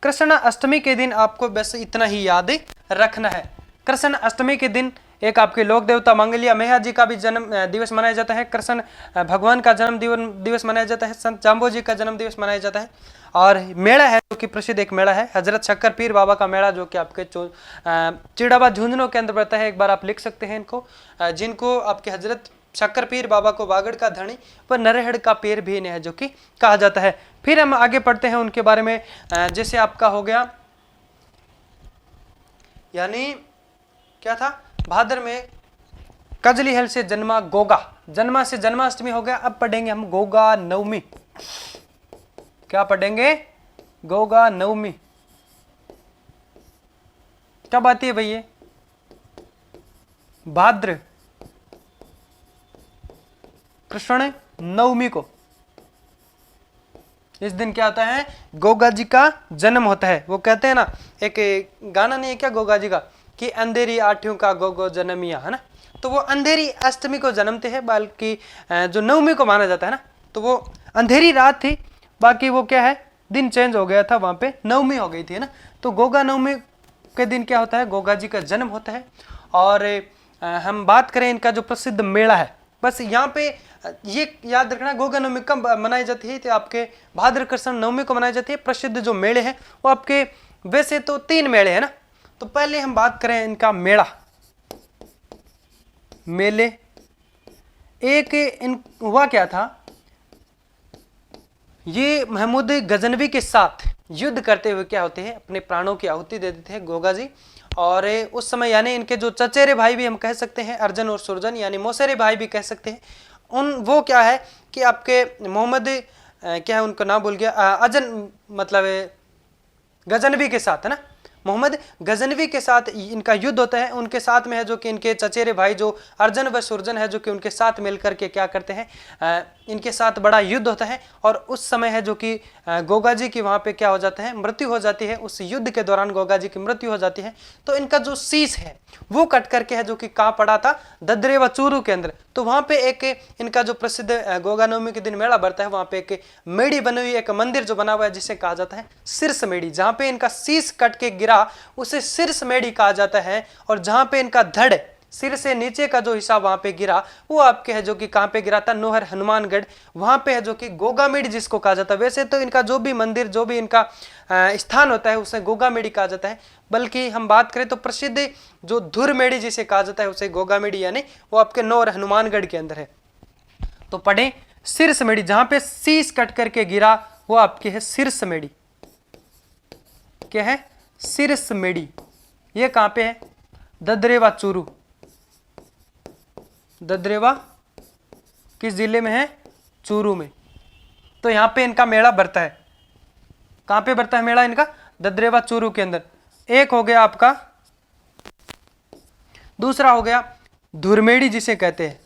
कृष्ण अष्टमी के दिन आपको बस इतना ही याद रखना है। कृष्ण अष्टमी के दिन एक आपके लोक देवता मंगलिया मैया जी का भी जन्म दिवस मनाया जाता है। कृष्ण भगवान का जन्म दिवस मनाया जाता है। संत जाम्बोजी का जन्म दिवस मनाया जाता है। और मेला है जो कि प्रसिद्ध एक मेला है हजरत शक्कर पीर बाबा का मेला, जो कि आपके चिड़ाबाद झुंझुनू के अंदर पड़ता है। एक बार आप लिख सकते हैं इनको, जिनको आपके हजरत शक्कर पीर बाबा को वागड़ का धनी व नरहड़ का पीर भी इन्हें है जो कि कहा जाता है। फिर हम आगे पढ़ते हैं उनके बारे में। जैसे आपका हो गया, यानी क्या था, भाद्र में कजली हल से जन्मा गोगा, जन्मा से जन्माष्टमी हो गया। अब पढ़ेंगे हम गोगा नवमी। क्या पढ़ेंगे? गोगा नवमी। कब आती है भैया? भाद्र कृष्ण नवमी को। इस दिन क्या होता है? गोगा जी का जन्म होता है। वो कहते हैं ना, एक गाना नहीं है क्या गोगा जी का, कि अंधेरी आठियों का गोगो जन्मिया, है ना। तो वो अंधेरी अष्टमी को जन्मते हैं, बल्कि जो नवमी को माना जाता है ना, तो वो अंधेरी रात थी, बाकी वो क्या है, दिन चेंज हो गया था, वहां पे नवमी हो गई थी, है ना। तो गोगा नवमी के दिन क्या होता है? गोगा जी का जन्म होता है। और हम बात करें इनका जो प्रसिद्ध मेला है, बस यहाँ पे ये याद रखना, गोगा नवमी कब मनाई जाती है? तो आपके भाद्र कृष्ण नवमी को मनाई जाती है। प्रसिद्ध जो मेले हैं वो आपके वैसे तो 3 मेले हैं ना। तो पहले हम बात करें इनका मेला, मेले। एक इन हुआ क्या था, ये महमूद गजनवी के साथ युद्ध करते हुए क्या होते हैं, अपने प्राणों की आहुति दे देते हैं गोगा जी। और उस समय यानी इनके जो चचेरे भाई भी हम कह सकते हैं, अर्जन और सुरजन, यानी मौसेरे भाई भी कह सकते हैं, वो क्या है कि आपके मोहम्मद क्या है, उनका नाम भूल गया, अजन मतलब गजनवी के साथ, है ना, मोहम्मद गजनवी के साथ इनका युद्ध होता है। उनके साथ में है जो कि इनके चचेरे भाई जो अर्जन व सुरजन है, जो कि उनके साथ मिलकर के क्या करते हैं, इनके साथ बड़ा युद्ध होता है। और उस समय है जो कि गोगा जी की वहाँ पे क्या हो जाता है, मृत्यु हो जाती है। उस युद्ध के दौरान गोगा जी की मृत्यु हो जाती है। तो इनका जो शीश है वो कट करके है जो कि कहाँ पड़ा था, ददरेवा चूरू के अंदर। तो वहाँ पे एक इनका जो प्रसिद्ध गोगा नवमी के दिन मेला बढ़ता है, वहाँ पे एक मेड़ी बनी हुई, एक मंदिर जो बना हुआ है, जिसे कहा जाता है शीर्ष मेड़ी। जहाँ पे इनका शीश कट के गिरा उसे शीर्ष मेड़ी कहा जाता है। और जहाँ पे इनका धड़, सिर से नीचे का जो हिस्सा वहां पे गिरा, वो आपके है जो कि कहां पे गिरा था, नोहर हनुमानगढ़, वहां पे है जो कि गोगामेड़ी जिसको कहा जाता है। वैसे तो इनका जो भी मंदिर, जो भी इनका स्थान होता है, उसे गोगामेड़ी कहा जाता है। बल्कि हम बात करें तो प्रसिद्ध जो धुरमेड़ी जिसे कहा जाता है, उसे गोगामेड़ी, यानी वो आपके नोहर हनुमानगढ़ के अंदर है। तो पढ़े शीर्ष मेड़ी, जहां पे शीश कट करके गिरा वो आपकी है शीर्ष मेड़ी। क्या है? शीर्ष मेड़ी। ये कहां पे है? ददरेवा चूरू। ददरेवा किस जिले में है? चूरू में। तो यहां पे इनका मेला बढ़ता है। कहां पे बढ़ता है मेला इनका? ददरेवा चूरू के अंदर। एक हो गया आपका, दूसरा हो गया धुरमेड़ी जिसे कहते हैं,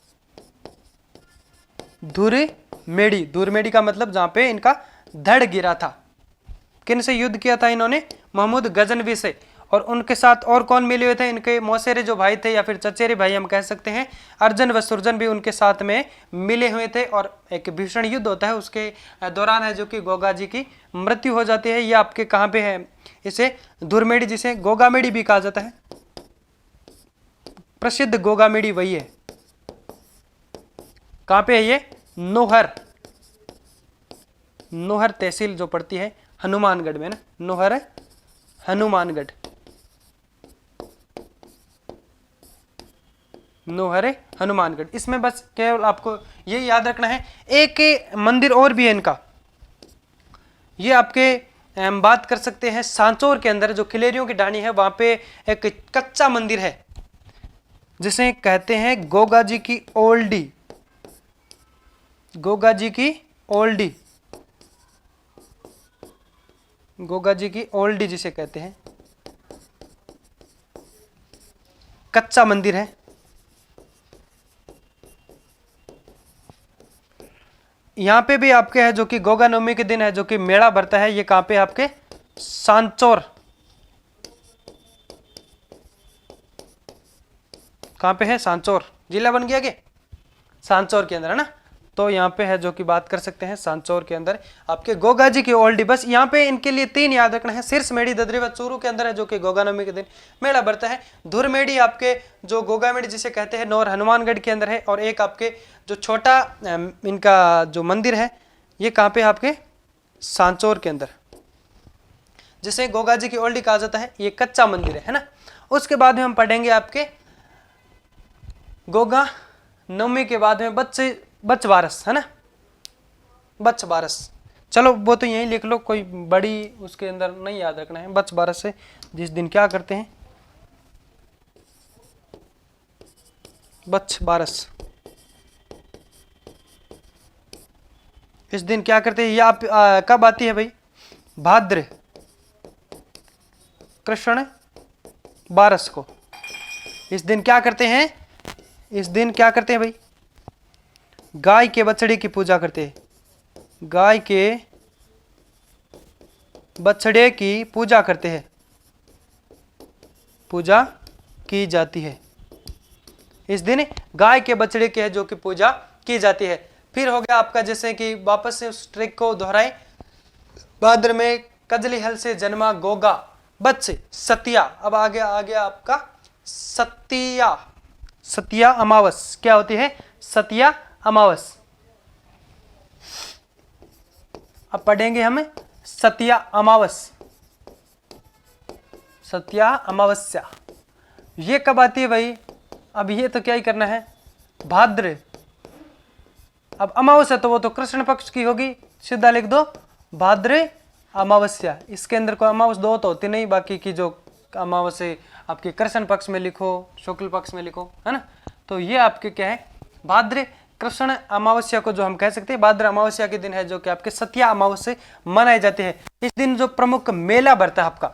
धुरमेड़ी। धुरमेड़ी का मतलब जहां पे इनका धड़ गिरा था। किन से युद्ध किया था इन्होंने? महमूद गजनवी से। और उनके साथ और कौन मिले हुए थे? इनके मौसेरे जो भाई थे, या फिर चचेरे भाई हम कह सकते हैं, अर्जन व सुरजन भी उनके साथ में मिले हुए थे। और एक भीषण युद्ध होता है, उसके दौरान है जो कि गोगा जी की मृत्यु हो जाती है। ये आपके कहाँ पे है? इसे धुरमेड़ी, जिसे गोगामेड़ी भी कहा जाता है। प्रसिद्ध गोगामेड़ी वही है। कहाँ पे है ये? नोहर। नोहर तहसील जो पड़ती है हनुमानगढ़ में ना, नोहर हनुमानगढ़, नोहर हनुमानगढ़। इसमें बस केवल आपको ये याद रखना है। एक मंदिर और भी है इनका, ये आपके हम बात कर सकते हैं सांचौर के अंदर, जो खिलेरियों की डाणी है, वहां पे एक कच्चा मंदिर है जिसे कहते हैं गोगा जी की ओल्डी। गोगा जी की ओल्डी, गोगा जी की ओल्डी जिसे कहते हैं, कच्चा मंदिर है। यहां पे भी आपके है जो कि गोगा नवमी के दिन है जो कि मेला भरता है। ये कहां पे आपके? सांचौर। कहां पे है? सांचौर। जिला बन गया के सांचौर के अंदर, है ना। तो यहाँ पे है जो कि बात कर सकते हैं सांचौर के अंदर आपके गोगा जी की ओल्डी। बस यहाँ पे इनके लिए 3 याद रखना है। शीर्ष मेड़ी ददरेवा चूरू के अंदर है जो कि गोगा नवमी के दिन मेला बढ़ता है। धुरमेड़ी आपके जो गोगामेड़ी जिसे कहते हैं नौर हनुमानगढ़ के अंदर है। और एक आपके जो छोटा इनका जो मंदिर है, ये कहाँ पे आपके? सांचौर के अंदर। जिसे गोगा जी की ओल्डी कहा जाता है, ये कच्चा मंदिर है ना। उसके बाद में हम पढ़ेंगे आपके गोगा नवमी के बाद में बच बारस है ना, बच बारस। चलो वो तो यहीं लिख लो, कोई बड़ी उसके अंदर नहीं याद रखना है। बच बारस से जिस दिन क्या करते हैं, बच बारस, इस दिन क्या करते हैं, ये आप कब आती है भाई, भाद्र कृष्ण बारस को। इस दिन क्या करते हैं, इस दिन क्या करते हैं भाई, गाय के बछड़े की पूजा करते हैं, गाय के बछड़े की पूजा करते हैं, पूजा की जाती है। इस दिन गाय के बछड़े की है जो कि पूजा की जाती है। फिर हो गया आपका, जैसे कि वापस से उस ट्रिक को दोहराएं, भाद्र में कजली हल से जन्मा गोगा बच्चे सतिया। अब आ गया आपका सतिया, सतिया अमावस। क्या होती है, सतिया अमावस। अब पढ़ेंगे हम सतिया अमावस, सतिया अमावस्या। ये कब आती है भाई, अब ये तो क्या ही करना है, भाद्र। अब अमावस्या तो वो तो कृष्ण पक्ष की होगी, सीधा लिख दो भाद्र अमावस्या। इसके अंदर कोई अमावस दो तो होती नहीं, बाकी की जो अमावस्या आपके कृष्ण पक्ष में लिखो, शुक्ल पक्ष में लिखो, है ना। तो ये आपके क्या है, भाद्र कृष्ण अमावस्या को जो हम कह सकते हैं, भाद्र अमावस्या के दिन है जो कि आपके सतिया अमावस्या मनाए जाते हैं। इस दिन जो प्रमुख मेला बढ़ता है आपका,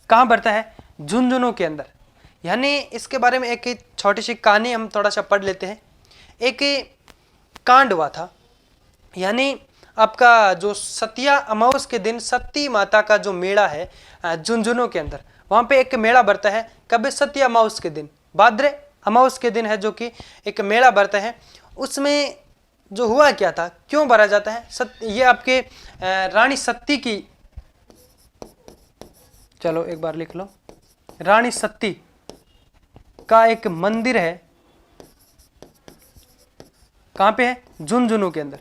कहाँ बढ़ता है, झुंझुनू के अंदर। यानी इसके बारे में एक छोटी सी कहानी हम थोड़ा सा पढ़ लेते हैं। एक कांड हुआ था, यानी आपका जो सतिया अमावस के दिन सती माता का जो मेला है झुंझुनू के अंदर, वहां पे एक मेला बढ़ता है। कब, सतिया अमावस के दिन, भाद्र अमावस के दिन है जो कि एक मेला बढ़ता है। उसमें जो हुआ क्या था, क्यों भरा जाता है, ये आपके रानी सती की, चलो एक बार लिख लो, रानी सती का एक मंदिर है, कहां पे है, झुंझुनू के अंदर।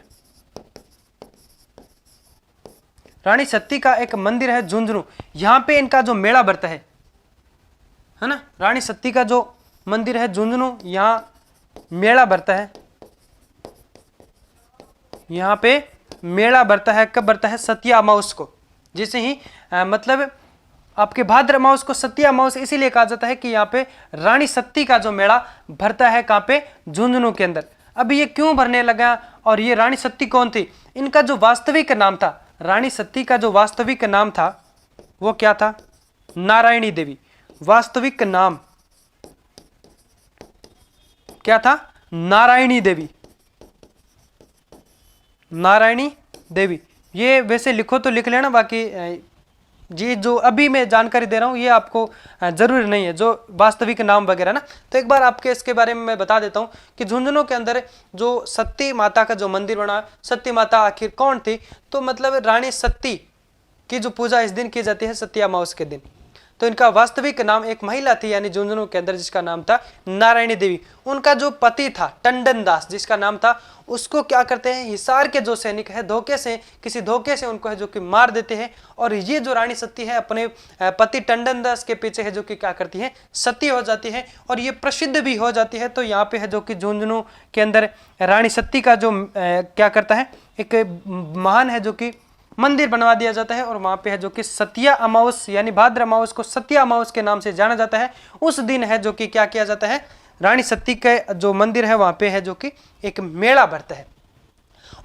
रानी सती का एक मंदिर है झुंझुनू, यहां पे इनका जो मेला बढ़ता है ना। रानी सती का जो मंदिर है झुंझुनू, यहां मेला बढ़ता है, यहां पे मेला बढ़ता है। कब बढ़ता है, सतिया अमावस को। जैसे ही मतलब आपके भाद्र अमावस को सतिया अमावस इसीलिए कहा जाता है कि यहाँ पे रानी सती का जो मेला भरता है, कहाँ पे, झुंझुनू के अंदर। अब ये क्यों भरने लगा, और ये रानी सती कौन थी, इनका जो वास्तविक नाम था, रानी सती का जो वास्तविक नाम था वो क्या था, नारायणी देवी। वास्तविक नाम क्या था, नारायणी देवी, नारायणी देवी। ये वैसे लिखो तो लिख लेना, बाकी जी जो अभी मैं जानकारी दे रहा हूँ ये आपको जरूरी नहीं है, जो वास्तविक नाम वगैरह ना। तो एक बार आपके इसके बारे में मैं बता देता हूँ कि झुंझुनू के अंदर जो सती माता का जो मंदिर बना, सती माता आखिर कौन थी, तो मतलब रानी सती की जो पूजा इस दिन की जाती है, सतिया अमावस के दिन। तो इनका वास्तविक नाम एक महिला थी, यानी झुंझुनू के अंदर, जिसका नाम था नारायणी देवी। उनका जो पति था टंडन दास, जिसका नाम था, उसको क्या करते हैं, हिसार के जो सैनिक है धोखे से, किसी धोखे से उनको है जो कि मार देते हैं। और ये जो रानी सती है अपने पति टंडन दास के पीछे है जो कि क्या करती है, सती हो जाती है, और ये प्रसिद्ध भी हो जाती है। तो यहाँ पे है जो कि झुंझुनू के अंदर रानी सती का जो क्या करता है, एक महान है जो कि मंदिर बनवा दिया जाता है, और वहां पे है जो कि सतिया अमावस, यानी भाद्र अमावस को सतिया अमावस के नाम से जाना जाता है। उस दिन है जो कि क्या किया जाता है, रानी सती के जो मंदिर है वहां पे है जो कि एक मेला भरता है,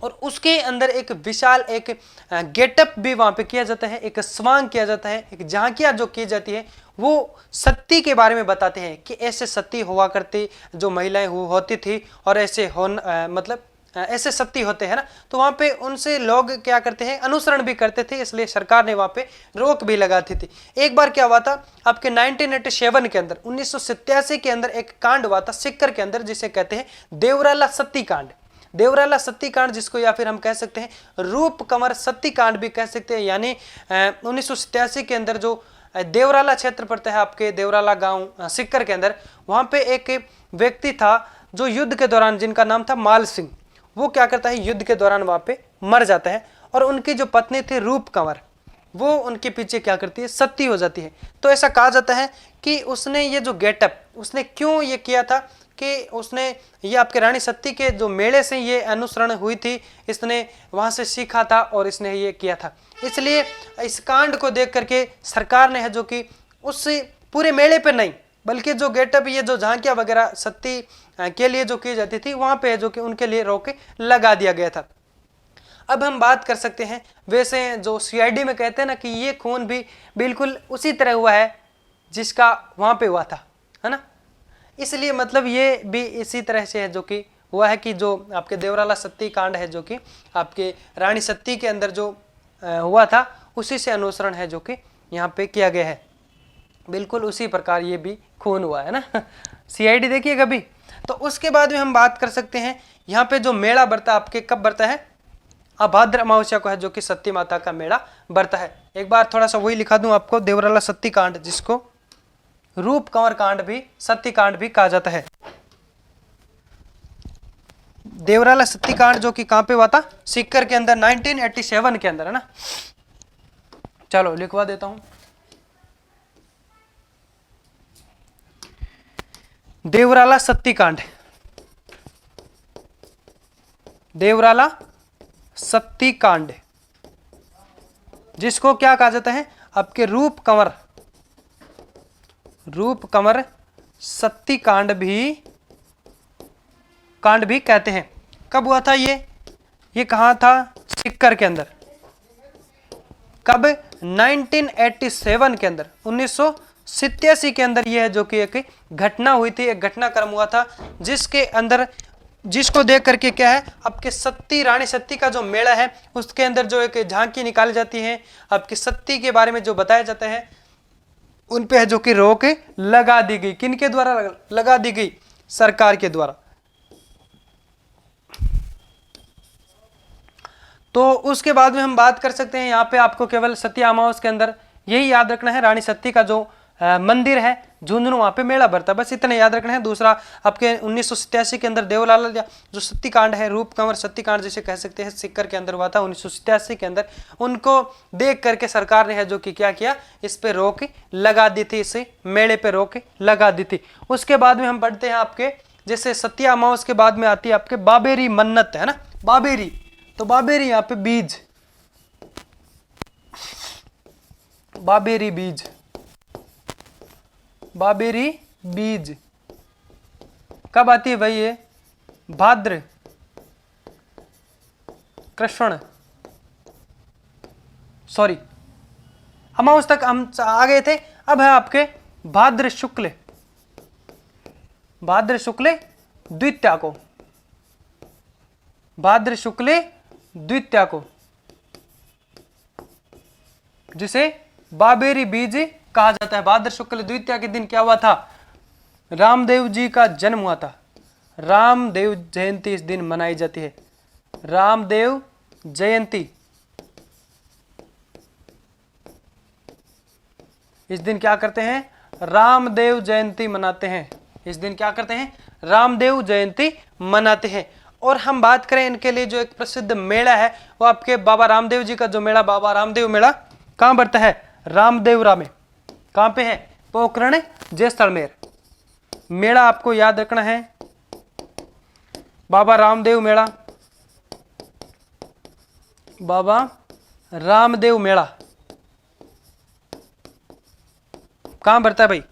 और उसके अंदर एक विशाल एक गेटअप भी वहां पे किया जाता है, एक स्वांग किया जाता है, एक झांकियां जो की जाती है, वो सती के बारे में बताते हैं कि ऐसे सती हुआ करती, जो महिलाएं होती थी, और ऐसे मतलब ऐसे सती होते हैं ना। तो वहां पे उनसे लोग क्या करते हैं, अनुसरण भी करते थे, इसलिए सरकार ने वहां पे रोक भी लगाती थी। एक बार क्या हुआ था आपके 1987 के अंदर, 1987 के अंदर एक कांड हुआ था सिक्कर के अंदर, जिसे कहते हैं देवराला सती कांड। देवराला सती कांड, जिसको या फिर हम कह सकते हैं रूप कंवर सती कांड भी कह सकते हैं। यानी 1987 के अंदर जो देवराला क्षेत्र पड़ता है आपके देवराला गांव सिक्कर के अंदर, वहां पे एक व्यक्ति था जो युद्ध के दौरान, जिनका नाम था माल सिंह, वो क्या करता है, युद्ध के दौरान वहां पे मर जाता है। और उनकी जो पत्नी थी रूप कंवर, वो उनके पीछे क्या करती है, सती हो जाती है। तो ऐसा कहा जाता है कि उसने ये जो गेटअप उसने क्यों ये किया था कि उसने ये आपके रानी सती के जो मेले से ये अनुसरण हुई थी, इसने वहाँ से सीखा था और इसने ये किया था। इसलिए इस कांड को देख करके सरकार ने है जो कि उस पूरे मेले पे नहीं, बल्कि जो गेटअप ये जो झांकियाँ वगैरह सती के लिए जो की जाती थी वहाँ पे जो कि उनके लिए रोक लगा दिया गया था। अब हम बात कर सकते हैं, वैसे जो सीआईडी में कहते हैं ना कि ये खून भी बिल्कुल उसी तरह हुआ है जिसका वहाँ पे हुआ था, है ना। इसलिए मतलब ये भी इसी तरह से है जो कि हुआ है कि जो आपके देवराला सती कांड है जो कि आपके रानी सती के अंदर जो हुआ था उसी से अनुसरण है जो कि यहाँ पे किया गया है। बिल्कुल उसी प्रकार ये भी खून हुआ है ना। सीआईडी देखिए कभी। तो उसके बाद में हम बात कर सकते हैं यहाँ पे जो मेला बरता आपके कब बरता है, भाद्र अमावस्या को है जो कि सती माता का मेला बरता है। एक बार थोड़ा सा वही लिखा दूं आपको, देवराला सती कांड, जिसको रूप कंवर कांड भी सती कांड भी कहा जाता है। देवराला सती कांड जो कि कहां पे हुआ था, सीकर के अंदर 1987 के अंदर, है ना। चलो लिखवा देता हूं, देवराला सती कांड, देवराला सती कांड, जिसको क्या कहा जाता है, आपके रूप कंवर सती कांड भी कहते हैं। कब हुआ था ये कहाँ था, सीकर के अंदर। कब, 1987 के अंदर, 1987 के अंदर ये है जो कि एक घटना हुई थी, एक घटनाक्रम हुआ था जिसके अंदर, जिसको देख करके क्या है, आपके सती रानी सती का जो मेला है उसके अंदर जो एक झांकी निकाली जाती है, आपकी सती के बारे में जो बताया जाता है, उन पे है जो कि रोक लगा दी गई। किनके द्वारा लगा दी गई, सरकार के द्वारा। तो उसके बाद में हम बात कर सकते हैं, यहाँ पे आपको केवल सती अमावस के अंदर यही याद रखना है, रानी सती का जो मंदिर है झुंझुनू, वहाँ पे मेला भरता है, बस इतना याद रखना है। दूसरा आपके 1987 के अंदर देवलाला जो सती कांड है, रूप कंवर सती कांड जिसे कह सकते हैं, सीकर के अंदर हुआ था 1987 के अंदर। उनको देख करके सरकार ने है जो कि क्या किया, इस पे रोक लगा दी थी, इस मेले पे रोक लगा दी थी। उसके बाद में हम पढ़ते हैं आपके, जैसे सती अमावस के बाद में आती है आपके बाबेरी मन्नत, है ना, बाबेरी। तो बाबेरी यहाँ पे बीज, बाबेरी बीज, बाबेरी बीज कब आती है भाई, ये भाद्र कृष्ण, सॉरी अमावस तक हम आ गए थे। अब है आपके भाद्र शुक्ल, भाद्र शुक्ल द्वितीया को, भाद्र शुक्ल द्वितीया को, जिसे बाबेरी बीज कहा जाता है। भाद्र शुक्ल द्वितीया के दिन क्या हुआ था, रामदेव जी का जन्म हुआ था। रामदेव जयंती इस दिन मनाई जाती है, रामदेव जयंती। इस दिन क्या करते हैं, रामदेव जयंती मनाते हैं। इस दिन क्या करते हैं, रामदेव जयंती मनाते हैं। और हम बात करें इनके लिए जो एक प्रसिद्ध मेला है, वो आपके बाबा रामदेव जी का जो मेला, बाबा रामदेव मेला कहां बढ़ता है, रामदेवरा में। कहां पे है, पोखरण जैसलमेर। मेला आपको याद रखना है, बाबा रामदेव मेला, बाबा रामदेव मेला कहां बढ़ता है भाई,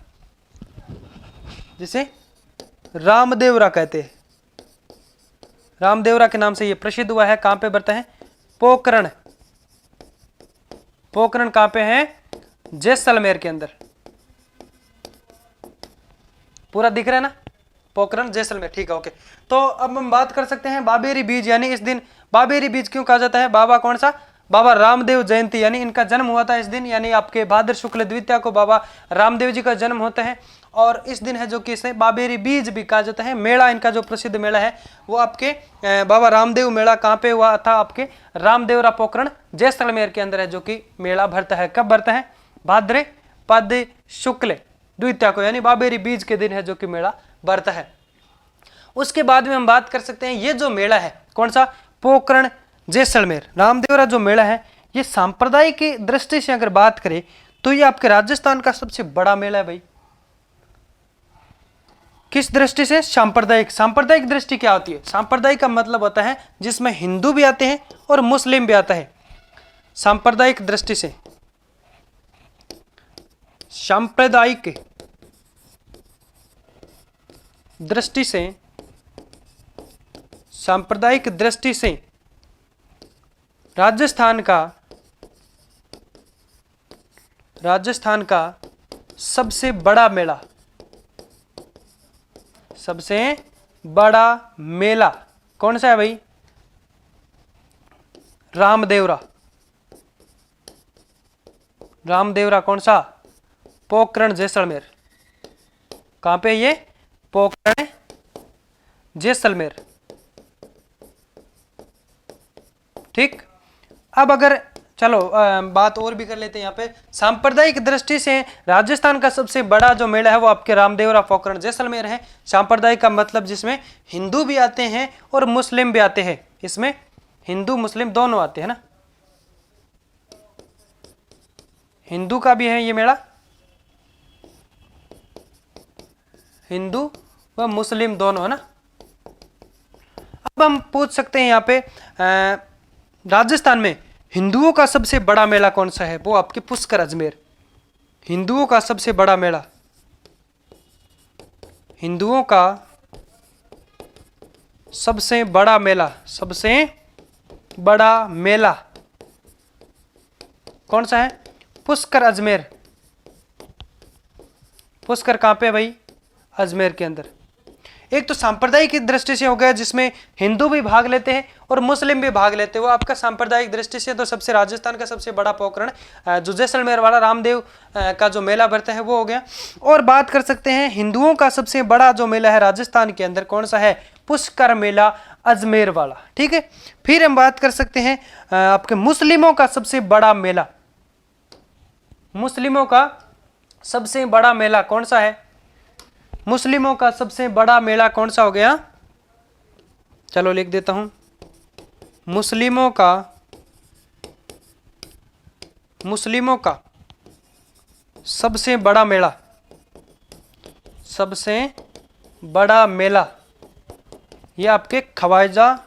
जिसे रामदेवरा कहते हैं। रामदेवरा के नाम से ये प्रसिद्ध हुआ है। कहां पे बढ़ता है, पोखरण। पोखरण कहां पे है, जैसलमेर के अंदर। पूरा दिख रहा है ना, पोखरण जैसलमेर, ठीक है, ओके। तो अब हम बात कर सकते हैं बाबेरी बीज, यानी इस दिन बाबेरी बीज क्यों कहा जाता है, बाबा कौन सा, बाबा रामदेव जयंती, यानी इनका जन्म हुआ था इस दिन, यानी आपके भाद्र शुक्ल द्वितीया को बाबा रामदेव जी का जन्म होता है। और इस दिन है जो कि इसे बाबेरी बीज भी कहा जाता है। मेला इनका जो प्रसिद्ध मेला है वो आपके बाबा रामदेव मेला कहाँ पे हुआ था, आपके रामदेवरा पोखरण जैसलमेर के अंदर है जो कि मेला भरता है। कब भरता है, भाद्र पद शुक्ल द्वितीया को, यानी बाबेरी बीज के दिन है जो कि मेला भरता है। उसके बाद में हम बात कर सकते हैं, ये जो मेला है कौन सा, पोखरण जैसलमेर रामदेवरा जो मेला है, ये सांप्रदायिक की दृष्टि से अगर बात करें तो ये आपके राजस्थान का सबसे बड़ा मेला है भाई। किस दृष्टि से? सांप्रदायिक। सांप्रदायिक दृष्टि क्या होती है? सांप्रदायिक का मतलब होता है जिसमें हिंदू भी आते हैं और मुस्लिम भी आता है। सांप्रदायिक दृष्टि से, सांप्रदायिक दृष्टि से, सांप्रदायिक दृष्टि से राजस्थान का सबसे बड़ा मेला, सबसे बड़ा मेला कौन सा है भाई? रामदेवरा। रामदेवरा कौन सा? पोखरण जैसलमेर। कहां पे ये? पोखरण जैसलमेर। ठीक। अब अगर चलो बात और भी कर लेते हैं। यहाँ पे सांप्रदायिक दृष्टि से राजस्थान का सबसे बड़ा जो मेला है वो आपके रामदेवरा पोखरण जैसलमेर है। सांप्रदायिक का मतलब जिसमें हिंदू भी आते हैं और मुस्लिम भी आते हैं। इसमें हिंदू मुस्लिम दोनों आते हैं ना। हिंदू का भी है ये मेला, हिंदू व मुस्लिम दोनों है ना। अब हम पूछ सकते हैं यहाँ पे राजस्थान में हिंदुओं का सबसे बड़ा मेला कौन सा है? वो आपके पुष्कर अजमेर। हिंदुओं का सबसे बड़ा मेला, हिंदुओं का सबसे बड़ा मेला, सबसे बड़ा मेला कौन सा है? पुष्कर अजमेर। पुष्कर कहां पे है भाई? अजमेर के अंदर। एक तो सांप्रदायिक की दृष्टि से हो गया जिसमें हिंदू भी भाग लेते हैं और मुस्लिम भी भाग लेते हैं, वो आपका सांप्रदायिक दृष्टि से। तो सबसे राजस्थान का सबसे बड़ा पोखरण जो जैसलमेर वाला रामदेव का जो मेला भरता है वो हो गया। और बात कर सकते हैं हिंदुओं का सबसे बड़ा जो मेला है राजस्थान के अंदर कौन सा है? पुष्कर मेला अजमेर वाला। ठीक है। फिर हम बात कर सकते हैं आपके मुस्लिमों का सबसे बड़ा मेला। मुस्लिमों का सबसे बड़ा मेला कौन सा है? मुस्लिमों का सबसे बड़ा मेला कौन सा हो गया? चलो लिख देता हूं। मुस्लिमों का सबसे बड़ा मेला, सबसे बड़ा मेला ये आपके ख्वाजा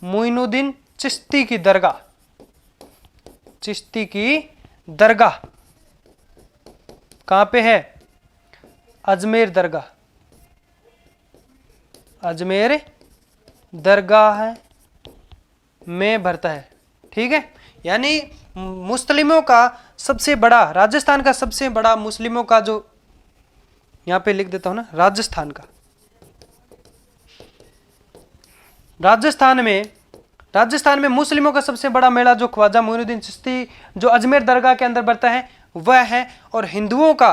मुइनुद्दीन चिश्ती की दरगाह, चिश्ती की दरगाह कहां पे है? अजमेर दरगाह। अजमेर दरगाह में भरता है। ठीक है। यानी मुस्लिमों का सबसे बड़ा, राजस्थान का सबसे बड़ा मुस्लिमों का जो, यहां पे लिख देता हूं ना, राजस्थान में मुस्लिमों का सबसे बड़ा मेला जो ख्वाजा मोइनुद्दीन चिश्ती जो अजमेर दरगाह के अंदर बढ़ता है वह है। और हिंदुओं का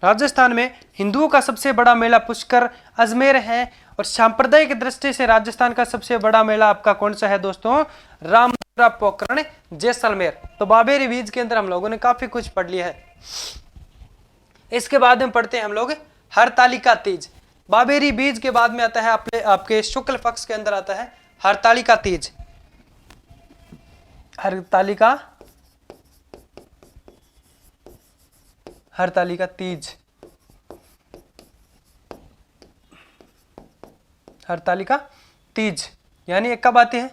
राजस्थान में हिंदुओं का सबसे बड़ा मेला पुष्कर अजमेर है। और सांप्रदायिक दृष्टि से राजस्थान का सबसे बड़ा मेला आपका कौन सा है दोस्तों? रामदेवरा पोखरण जैसलमेर। तो बाबेरी बीज के अंदर हम लोगों ने काफी कुछ पढ़ लिया है। इसके बाद में पढ़ते हैं हम लोग हरतालिका तीज। बाबेरी बीज के बाद में आता है आपके शुक्ल पक्ष के अंदर आता है हरतालिका तीज। हरतालिका तीज, हरतालिका तीज यानी एक कब आती है?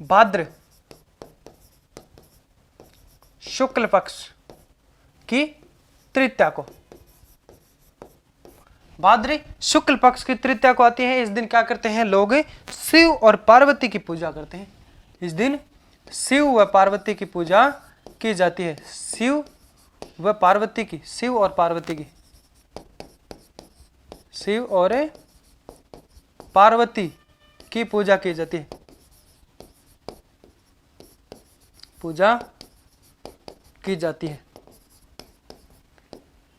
भाद्र शुक्ल पक्ष की तृतीया को, भाद्र शुक्ल पक्ष की तृतीया को आती है। इस दिन क्या करते हैं लोग? शिव और पार्वती की पूजा करते हैं। इस दिन शिव व पार्वती की पूजा की जाती है। शिव और पार्वती की पूजा की जाती है।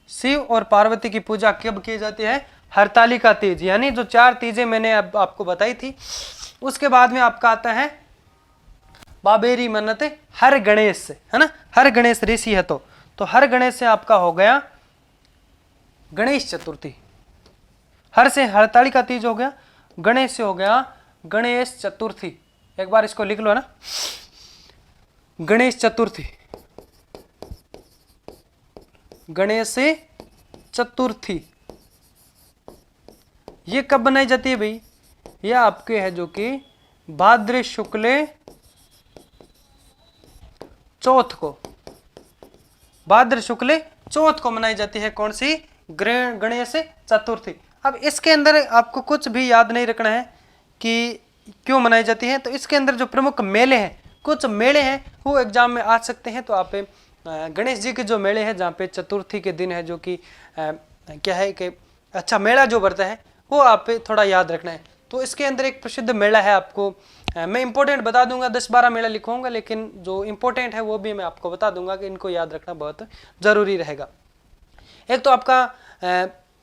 शिव और पार्वती की पूजा कब की जाती है? हरतालिका तीज। यानी जो 4 तीजें मैंने अब आपको बताई थी उसके बाद में आपका आता है बाबेरी मन्नत हर गणेश से, है ना। हर गणेश ऋषि है तो हर गणेश से आपका हो गया गणेश चतुर्थी। हर से हरतालिका तीज हो गया, गणेश से हो गया गणेश चतुर्थी। एक बार इसको लिख लो ना, गणेश चतुर्थी, गणेश चतुर्थी। ये कब बनाई जाती है भाई? यह आपके है जो कि भाद्र शुक्ल चौथ को, भाद्र शुक्ल चौथ को मनाई जाती है। कौन सी? गणेश चतुर्थी। अब इसके अंदर आपको कुछ भी याद नहीं रखना है कि क्यों मनाई जाती है। तो इसके अंदर जो प्रमुख मेले हैं, कुछ मेले हैं वो एग्जाम में आ सकते हैं। तो आप गणेश जी के जो मेले हैं, जहाँ पे चतुर्थी के दिन है जो कि क्या है कि अच्छा मेला जो बढ़ता है, वो आप पे थोड़ा याद रखना है। तो इसके अंदर एक प्रसिद्ध मेला है, आपको मैं इंपॉर्टेंट बता दूंगा, 10-12 मेला लिखूंगा, लेकिन जो इंपॉर्टेंट है वो भी मैं आपको बता दूंगा कि इनको याद रखना बहुत जरूरी रहेगा। एक तो आपका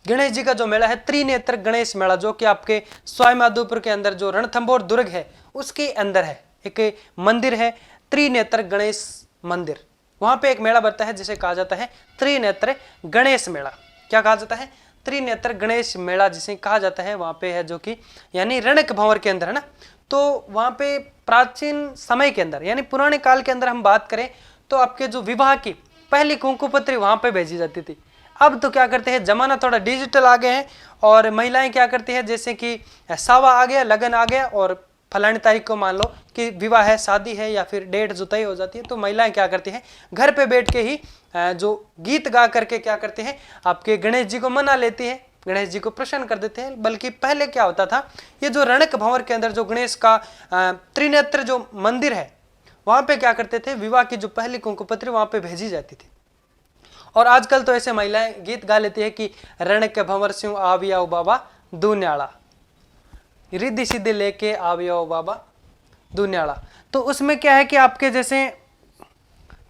गणेश जी का जो मेला है त्रिनेत्र गणेश मेला, जो कि आपके सवाई माधोपुर के अंदर जो रणथंभौर दुर्ग है उसके अंदर है। एक मंदिर है त्रिनेत्र गणेश मंदिर, वहां पे एक मेला बनता है जिसे कहा जाता है त्रिनेत्र गणेश मेला। क्या कहा जाता है? त्रिनेत्र गणेश मेला जिसे कहा जाता है। वहां पे है जो कि यानी रणक भंवर के अंदर है ना। तो वहां पे प्राचीन समय के अंदर यानी पुराने काल के अंदर हम बात करें तो आपके जो विवाह की पहली कुंकुपत्री वहां पे भेजी जाती थी। अब तो क्या करते हैं, जमाना थोड़ा डिजिटल आ गए हैं और महिलाएं क्या करती है, जैसे कि सावा आ गया, लगन आ गया और फलानी तारीख को मान लो कि विवाह है, शादी है या फिर डेट जो तय हो जाती है, तो महिलाएं क्या करती हैं, घर पे बैठ के ही जो गीत गा करके क्या करते हैं, आपके गणेश जी को मना लेती है, गणेश जी को प्रसन्न कर देते हैं। बल्कि पहले क्या होता था, ये जो रणक भंवर के अंदर जो गणेश का त्रिनेत्र जो मंदिर है, वहां पे क्या करते थे, विवाह की जो पहली कुंकुपत्री वहां पे भेजी जाती थी। और आजकल तो ऐसे महिलाएं गीत गा लेती है कि रणक भंवर स्यों आवियाओ बाबा दुन्याला, रिद्धि सिद्धि लेके आवियाओ बाबा दुन्याला। तो उसमें क्या है कि आपके जैसे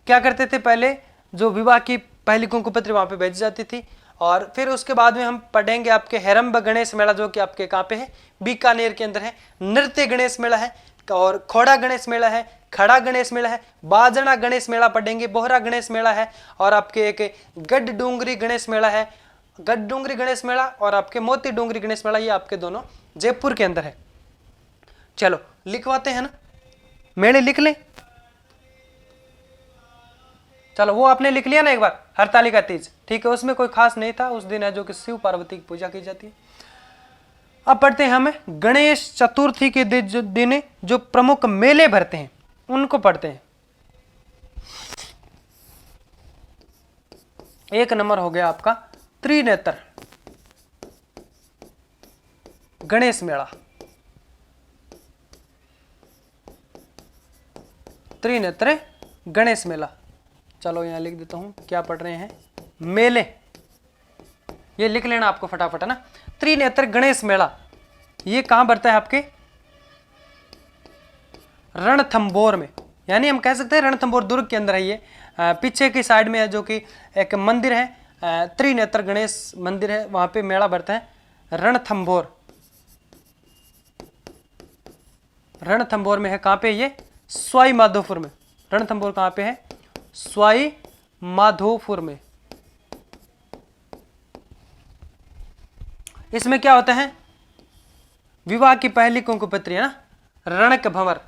क्या करते थे, पहले जो विवाह की पहली कुंकुपत्री वहां पे भेजी जाती थी। और फिर उसके बाद में हम पढ़ेंगे आपके हेरंब गणेश मेला, जो कि आपके कहाँ पे है, बीकानेर के अंदर है। नृत्य गणेश मेला है और खोड़ा गणेश मेला है, खड़ा गणेश मेला है, बाजना गणेश मेला पढ़ेंगे, बोहरा गणेश मेला है, और आपके एक गढ़ डूंगरी गणेश मेला है, गढ़ डूंगरी गणेश मेला और आपके मोती डूंगरी गणेश मेला, ये आपके दोनों जयपुर के अंदर है। चलो लिखवाते हैं ना, मेले लिख लें। चलो वो आपने लिख लिया ना एक बार, हरतालिका तीज, ठीक है, उसमें कोई खास नहीं था, उस दिन है जो कि शिव पार्वती की पूजा की जाती है। अब पढ़ते हैं हमें गणेश चतुर्थी के दिन जो प्रमुख मेले भरते हैं उनको पढ़ते हैं। एक नंबर हो गया आपका त्रिनेत्र गणेश मेला, त्रिनेत्र गणेश मेला। चलो यहां लिख देता हूं क्या पढ़ रहे हैं, मेले, ये लिख लेना आपको फटाफट है ना। त्रिनेत्र गणेश मेला ये कहां बढ़ता है, आपके रणथंभौर में, यानी हम कह सकते हैं रणथंभौर दुर्ग के अंदर है। ये पीछे की साइड में है जो कि एक मंदिर है, त्रिनेत्र गणेश मंदिर है, वहां पे मेला बढ़ता है रणथंभौर। रणथंभौर में है, कहां पे ये, सवाई माधोपुर में। रणथंभौर कहां पे है, सवाई माधोपुर में। इसमें क्या होता है, विवाह की पहली कुंकुपत्री है ना, रणक भंवर,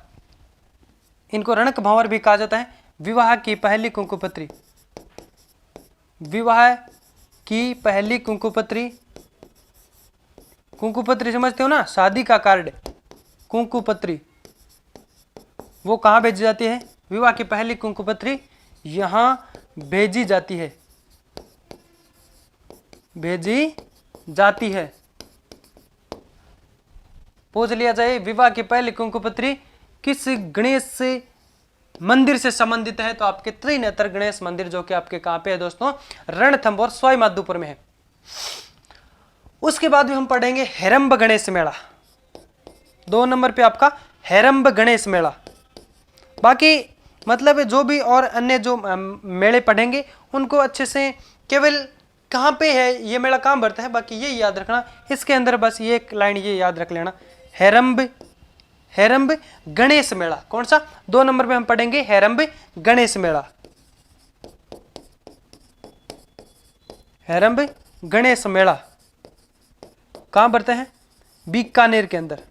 इनको रणक भंवर भी कहा जाता है। विवाह की पहली कुंकुपत्री, विवाह की पहली कुंकुपत्री, कुंकुपत्री समझते हो ना, शादी का कार्ड, कुंकुपत्री, वो कहां भेजी जाती है, विवाह की पहली कुंकुपत्री यहां भेजी जाती है, भेजी जाती है। पूछ लिया जाए विवाह की पहली कुंकुपत्री किस गणेश से मंदिर से संबंधित है, तो आपके त्रिनेत्र गणेश मंदिर, जो कि आपके कहां पे है दोस्तों, रणथंभौर सवाई माधोपुर में है। उसके बाद भी हम पढ़ेंगे हेरंब गणेश मेला, 2 नंबर पे आपका हेरंब गणेश मेला। बाकी मतलब जो भी और अन्य जो मेले पढ़ेंगे उनको अच्छे से, केवल कहां पे है ये मेला, कहां बढ़ता है, बाकी ये याद रखना। इसके अंदर बस ये एक लाइन ये याद रख लेना, हेरंब, हेरंब गणेश मेला। कौन सा, 2 नंबर पे हम पढ़ेंगे हेरंब गणेश मेला, हेरंब गणेश मेला कहाँ पड़ता है? बीकानेर के अंदर।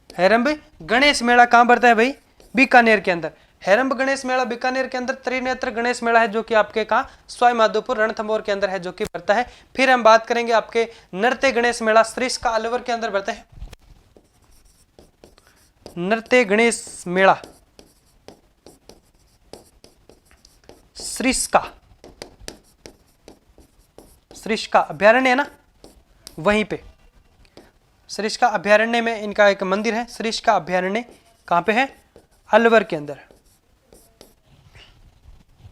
हेरंब गणेश मेला कहाँ पड़ता है भाई? बीकानेर के अंदर। हेरंब गणेश मेला बीकानेर के अंदर। त्रिनेत्र गणेश मेला है जो कि आपके कहाँ? सवाई माधोपुर रणथंभौर के अंदर है जो कि पड़ता है। फिर हम बात करेंगे आपके नृत्य गणेश मेला सरिस्का अलवर के अंदर पड़ता है। नृत्य गणेश मेला सरिस्का अभ्यारण्य है ना, वहीं पे सरिस्का अभ्यारण्य में इनका एक मंदिर है। सरिस्का अभ्यारण्य कहाँ पे है? अलवर के अंदर।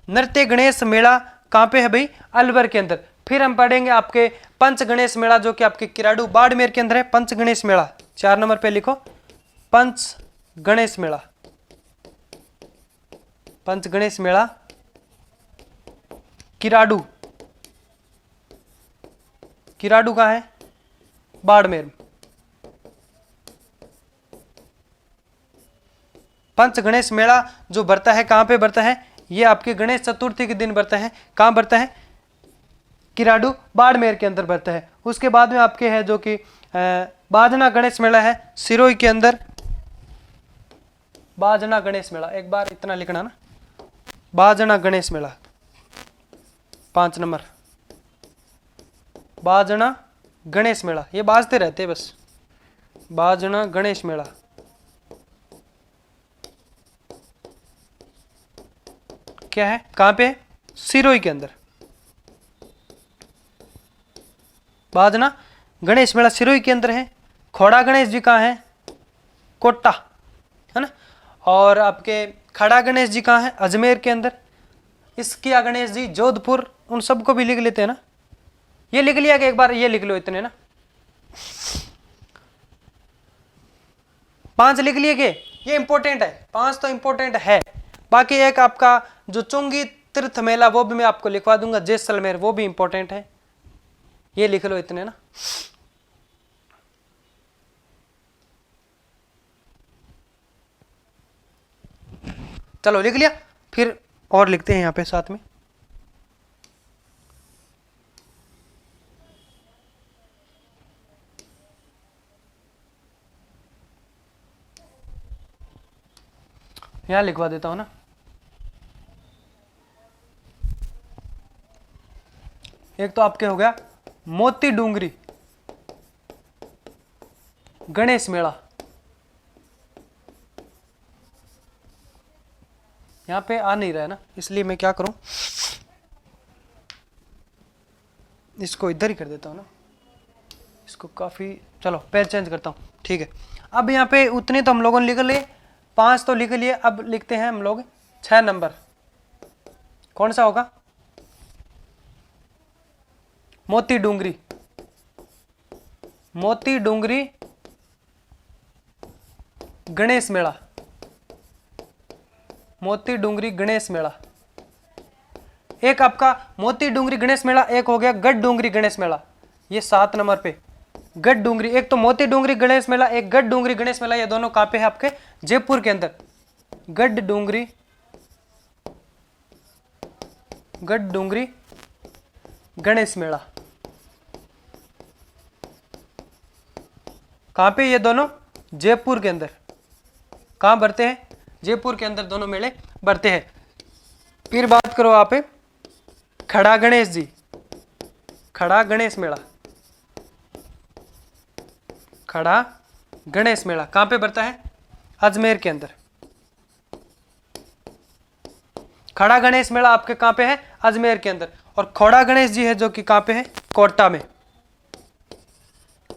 नृत्य गणेश मेला कहाँ पे है भाई? अलवर के अंदर। फिर हम पढ़ेंगे आपके पंच गणेश मेला जो कि आपके किराडू बाड़मेर के अंदर है। पंच गणेश मेला 4 नंबर पे लिखो, पंच गणेश मेला। पंच गणेश मेला किराडू कहाँ है? बाड़मेर। पंच गणेश मेला जो बढ़ता है कहाँ पे बढ़ता है? ये आपके गणेश चतुर्थी के दिन बढ़ता है। कहाँ बढ़ता है? किराडू बाड़मेर के अंदर बढ़ता है। उसके बाद में आपके है जो कि बाजना गणेश मेला है सिरोही के अंदर। बाजना गणेश मेला, एक बार इतना लिखना ना, बाजना गणेश मेला 5 नंबर। बाजना गणेश मेला, ये बाजते रहते बस। बाजना गणेश मेला क्या है? कहाँ पे? सिरोही के अंदर। बाजना गणेश मेला सिरोही के अंदर है। खोड़ा गणेश जी कहाँ है? कोटा है ना। और आपके खड़ा गणेश जी कहाँ है? अजमेर के अंदर। इसकिया गणेश जी जोधपुर। उन सबको भी लिख लेते हैं ना, ये लिख लिया कि एक बार ये लिख लो इतने ना, 5 लिख लिए कि ये इंपॉर्टेंट है। 5 तो इंपॉर्टेंट है। बाकी एक आपका जो चुंगी तीर्थ मेला वो भी मैं आपको लिखवा दूंगा, जैसलमेर, वो भी इंपॉर्टेंट है। ये लिख लो इतने ना। चलो लिख लिया, फिर और लिखते हैं यहां पे साथ में। यहां लिखवा देता हूं ना। एक तो आपके हो गया मोती डूंगरी गणेश मेला। यहां पे आ नहीं रहा है ना, इसलिए मैं क्या करूं, इसको इधर ही कर देता हूं ना। इसको काफी, चलो पेज चेंज करता हूं, ठीक है। अब यहाँ पे उतने तो हम लोगों ने लिख लिए, 5 तो लिख लिए। अब लिखते हैं हम लोग 6 नंबर। कौन सा होगा? मोती डूंगरी। मोती डूंगरी गणेश मेला। मोती डूंगरी गणेश मेला। एक आपका मोती डूंगरी गणेश मेला, एक हो गया गढ़ डूंगरी गणेश मेला, ये 7 नंबर पे गढ़ डूंगरी। एक तो मोती डूंगरी गणेश मेला, एक गढ़ डूंगरी गणेश मेला। ये दोनों कहाँ पे है? आपके जयपुर के अंदर। गढ़ डूंगरी गणेश मेला कहाँ पे? ये दोनों जयपुर के अंदर। कहाँ बढ़ते हैं? जयपुर के अंदर दोनों मेले बढ़ते हैं। फिर बात करो आप खड़ा गणेश जी, खड़ा गणेश मेला। खड़ा गणेश मेला कहाँ पे बढ़ता है? अजमेर के अंदर। खड़ा गणेश मेला आपके कहाँ पे है? अजमेर के अंदर। और खोड़ा गणेश जी है जो कि कहाँ पे है? कोटा में।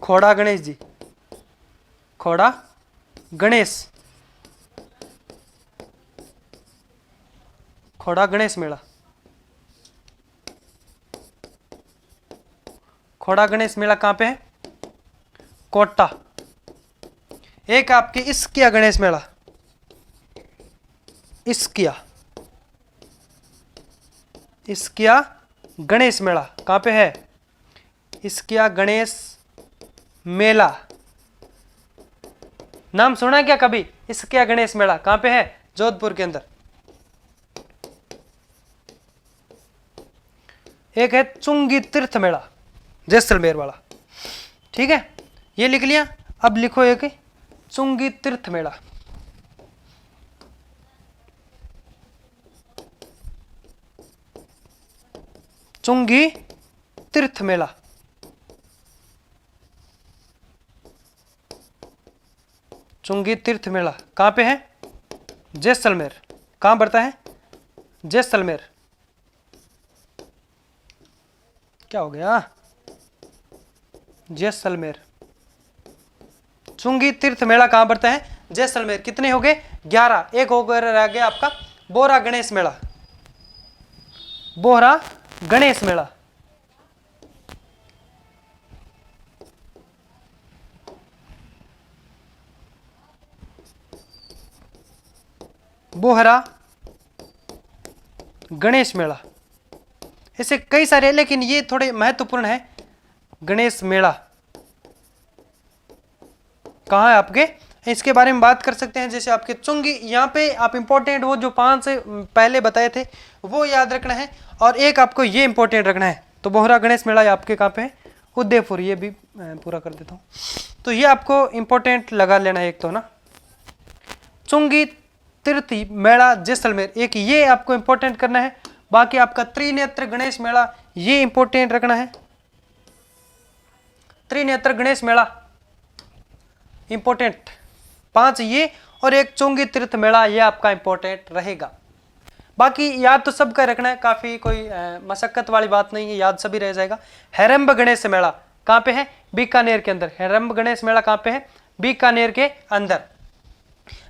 खोड़ा गणेश जी, खोड़ा गणेश, खोड़ा गणेश मेला। खोड़ा गणेश मेला कहाँ पे है? कोटा। एक आपके इसकिया गणेश मेला। इसकिया गणेश मेला कहाँ पे है? इसकिया गणेश मेला, नाम सुना क्या कभी? इसकिया गणेश मेला कहाँ पे है? जोधपुर के अंदर। एक है चुंगी तीर्थ मेला जैसलमेर वाला, ठीक है, ये लिख लिया। अब लिखो एक चुंगी तीर्थ मेला। चुंगी तीर्थ मेला, चुंगी तीर्थ मेला कहाँ पे है? जैसलमेर। कहाँ पड़ता है? जैसलमेर। क्या हो गया? जैसलमेर। चुंगी तीर्थ मेला कहाँ पड़ता है? जैसलमेर। कितने हो गए? 11। एक होकर रह गया आपका बोहरा गणेश मेला। बोहरा गणेश मेला, बोहरा गणेश मेला। ऐसे कई सारे, लेकिन ये थोड़े महत्वपूर्ण है। गणेश मेला कहाँ है आपके? इसके बारे में बात कर सकते हैं। जैसे आपके चुंगी, यहाँ पे आप इंपॉर्टेंट वो जो 5 पहले बताए थे वो याद रखना है, और एक आपको ये इंपॉर्टेंट रखना है। तो बोहरा गणेश मेला आपके कहाँ पे है? उदयपुर। ये भी पूरा कर देता हूँ। तो ये आपको इंपॉर्टेंट लगा लेना है एक तो ना, चुंगी तीर्थ मेला जैसलमेर, एक ये आपको इंपॉर्टेंट करना है। बाकी आपका त्रिनेत्र गणेश मेला ये इंपॉर्टेंट रखना है। त्रिनेत्र गणेश मेला इंपॉर्टेंट 5 ये, और एक चुंगी तीर्थ मेला ये आपका इंपॉर्टेंट रहेगा। बाकी याद तो सबका रखना है, काफी कोई मशक्कत वाली बात नहीं है, याद सभी रह जाएगा। हेरंब गणेश मेला कहाँ पे है? बीकानेर के अंदर। हेरंब गणेश मेला कहाँ पे है? बीकानेर के अंदर।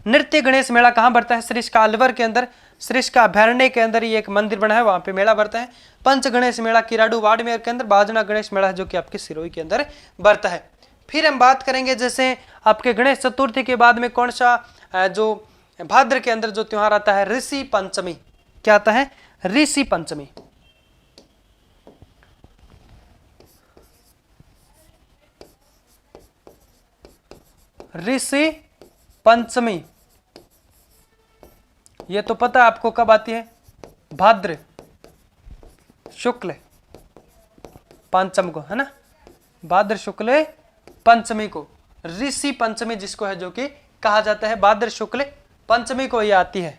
नृत्य गणेश मेला कहाँ बढ़ता है? सरिस्का अलवर के अंदर, सरिस्का अभयारण्य के अंदर ये एक मंदिर बना है, वहां पे मेला बढ़ता है। पंच गणेश मेला किराडू बाड़मेर के अंदर। बाजना गणेश मेला है जो कि आपके सिरोही के अंदर बढ़ता है। फिर हम बात करेंगे जैसे आपके गणेश चतुर्थी के बाद में कौन सा जो भाद्र के अंदर जो त्योहार आता है? ऋषि पंचमी। क्या आता है? ऋषि पंचमी। ऋषि पंचमी ये तो पता है आपको कब आती है? भाद्र शुक्ल पंचम को, है ना? भाद्र शुक्ल पंचमी को ऋषि पंचमी जिसको है जो कि कहा जाता है, भाद्र शुक्ल पंचमी को ये आती है।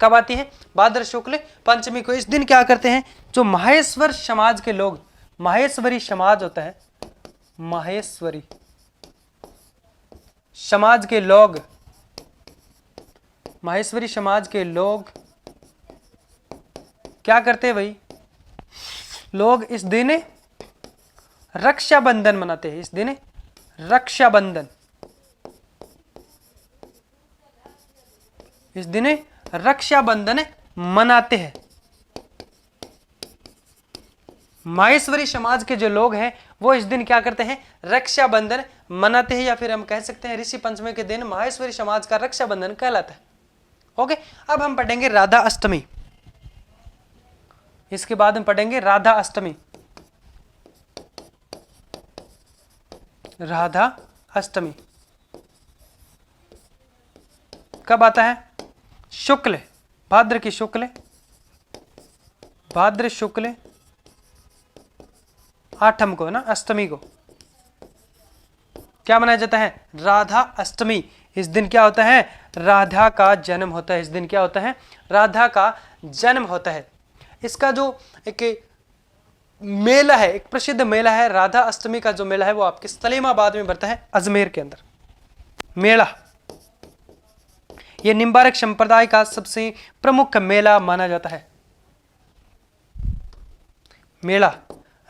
कब आती है? भाद्र शुक्ल पंचमी को। इस दिन क्या करते हैं? जो माहेश्वर समाज के लोग, माहेश्वरी समाज होता है, माहेश्वरी समाज के लोग, माहेश्वरी समाज के लोग क्या करते हैं भाई? लोग इस दिन रक्षाबंधन मनाते हैं। इस दिन रक्षाबंधन, इस दिन रक्षाबंधन मनाते हैं। माहेश्वरी समाज के जो लोग हैं वो इस दिन क्या करते हैं? रक्षाबंधन मनाते हैं, या फिर हम कह सकते हैं ऋषि पंचमी के दिन माहेश्वरी समाज का रक्षाबंधन कहलाता है। ओके, अब हम पढ़ेंगे राधा अष्टमी। इसके बाद हम पढ़ेंगे राधा अष्टमी। राधा अष्टमी कब आता है? शुक्ल, भाद्र की शुक्ल, भाद्र शुक्ल 8 को, है ना? अष्टमी को क्या मनाया जाता है? राधा अष्टमी। इस दिन क्या होता है? राधा का जन्म होता है। इस दिन क्या होता है? राधा का जन्म होता है। इसका जो एक मेला है, एक प्रसिद्ध मेला है राधा अष्टमी का, जो मेला है वो आपके सलेमाबाद में बढ़ता है, अजमेर के अंदर मेला। ये निम्बारक संप्रदाय का सबसे प्रमुख मेला माना जाता है। मेला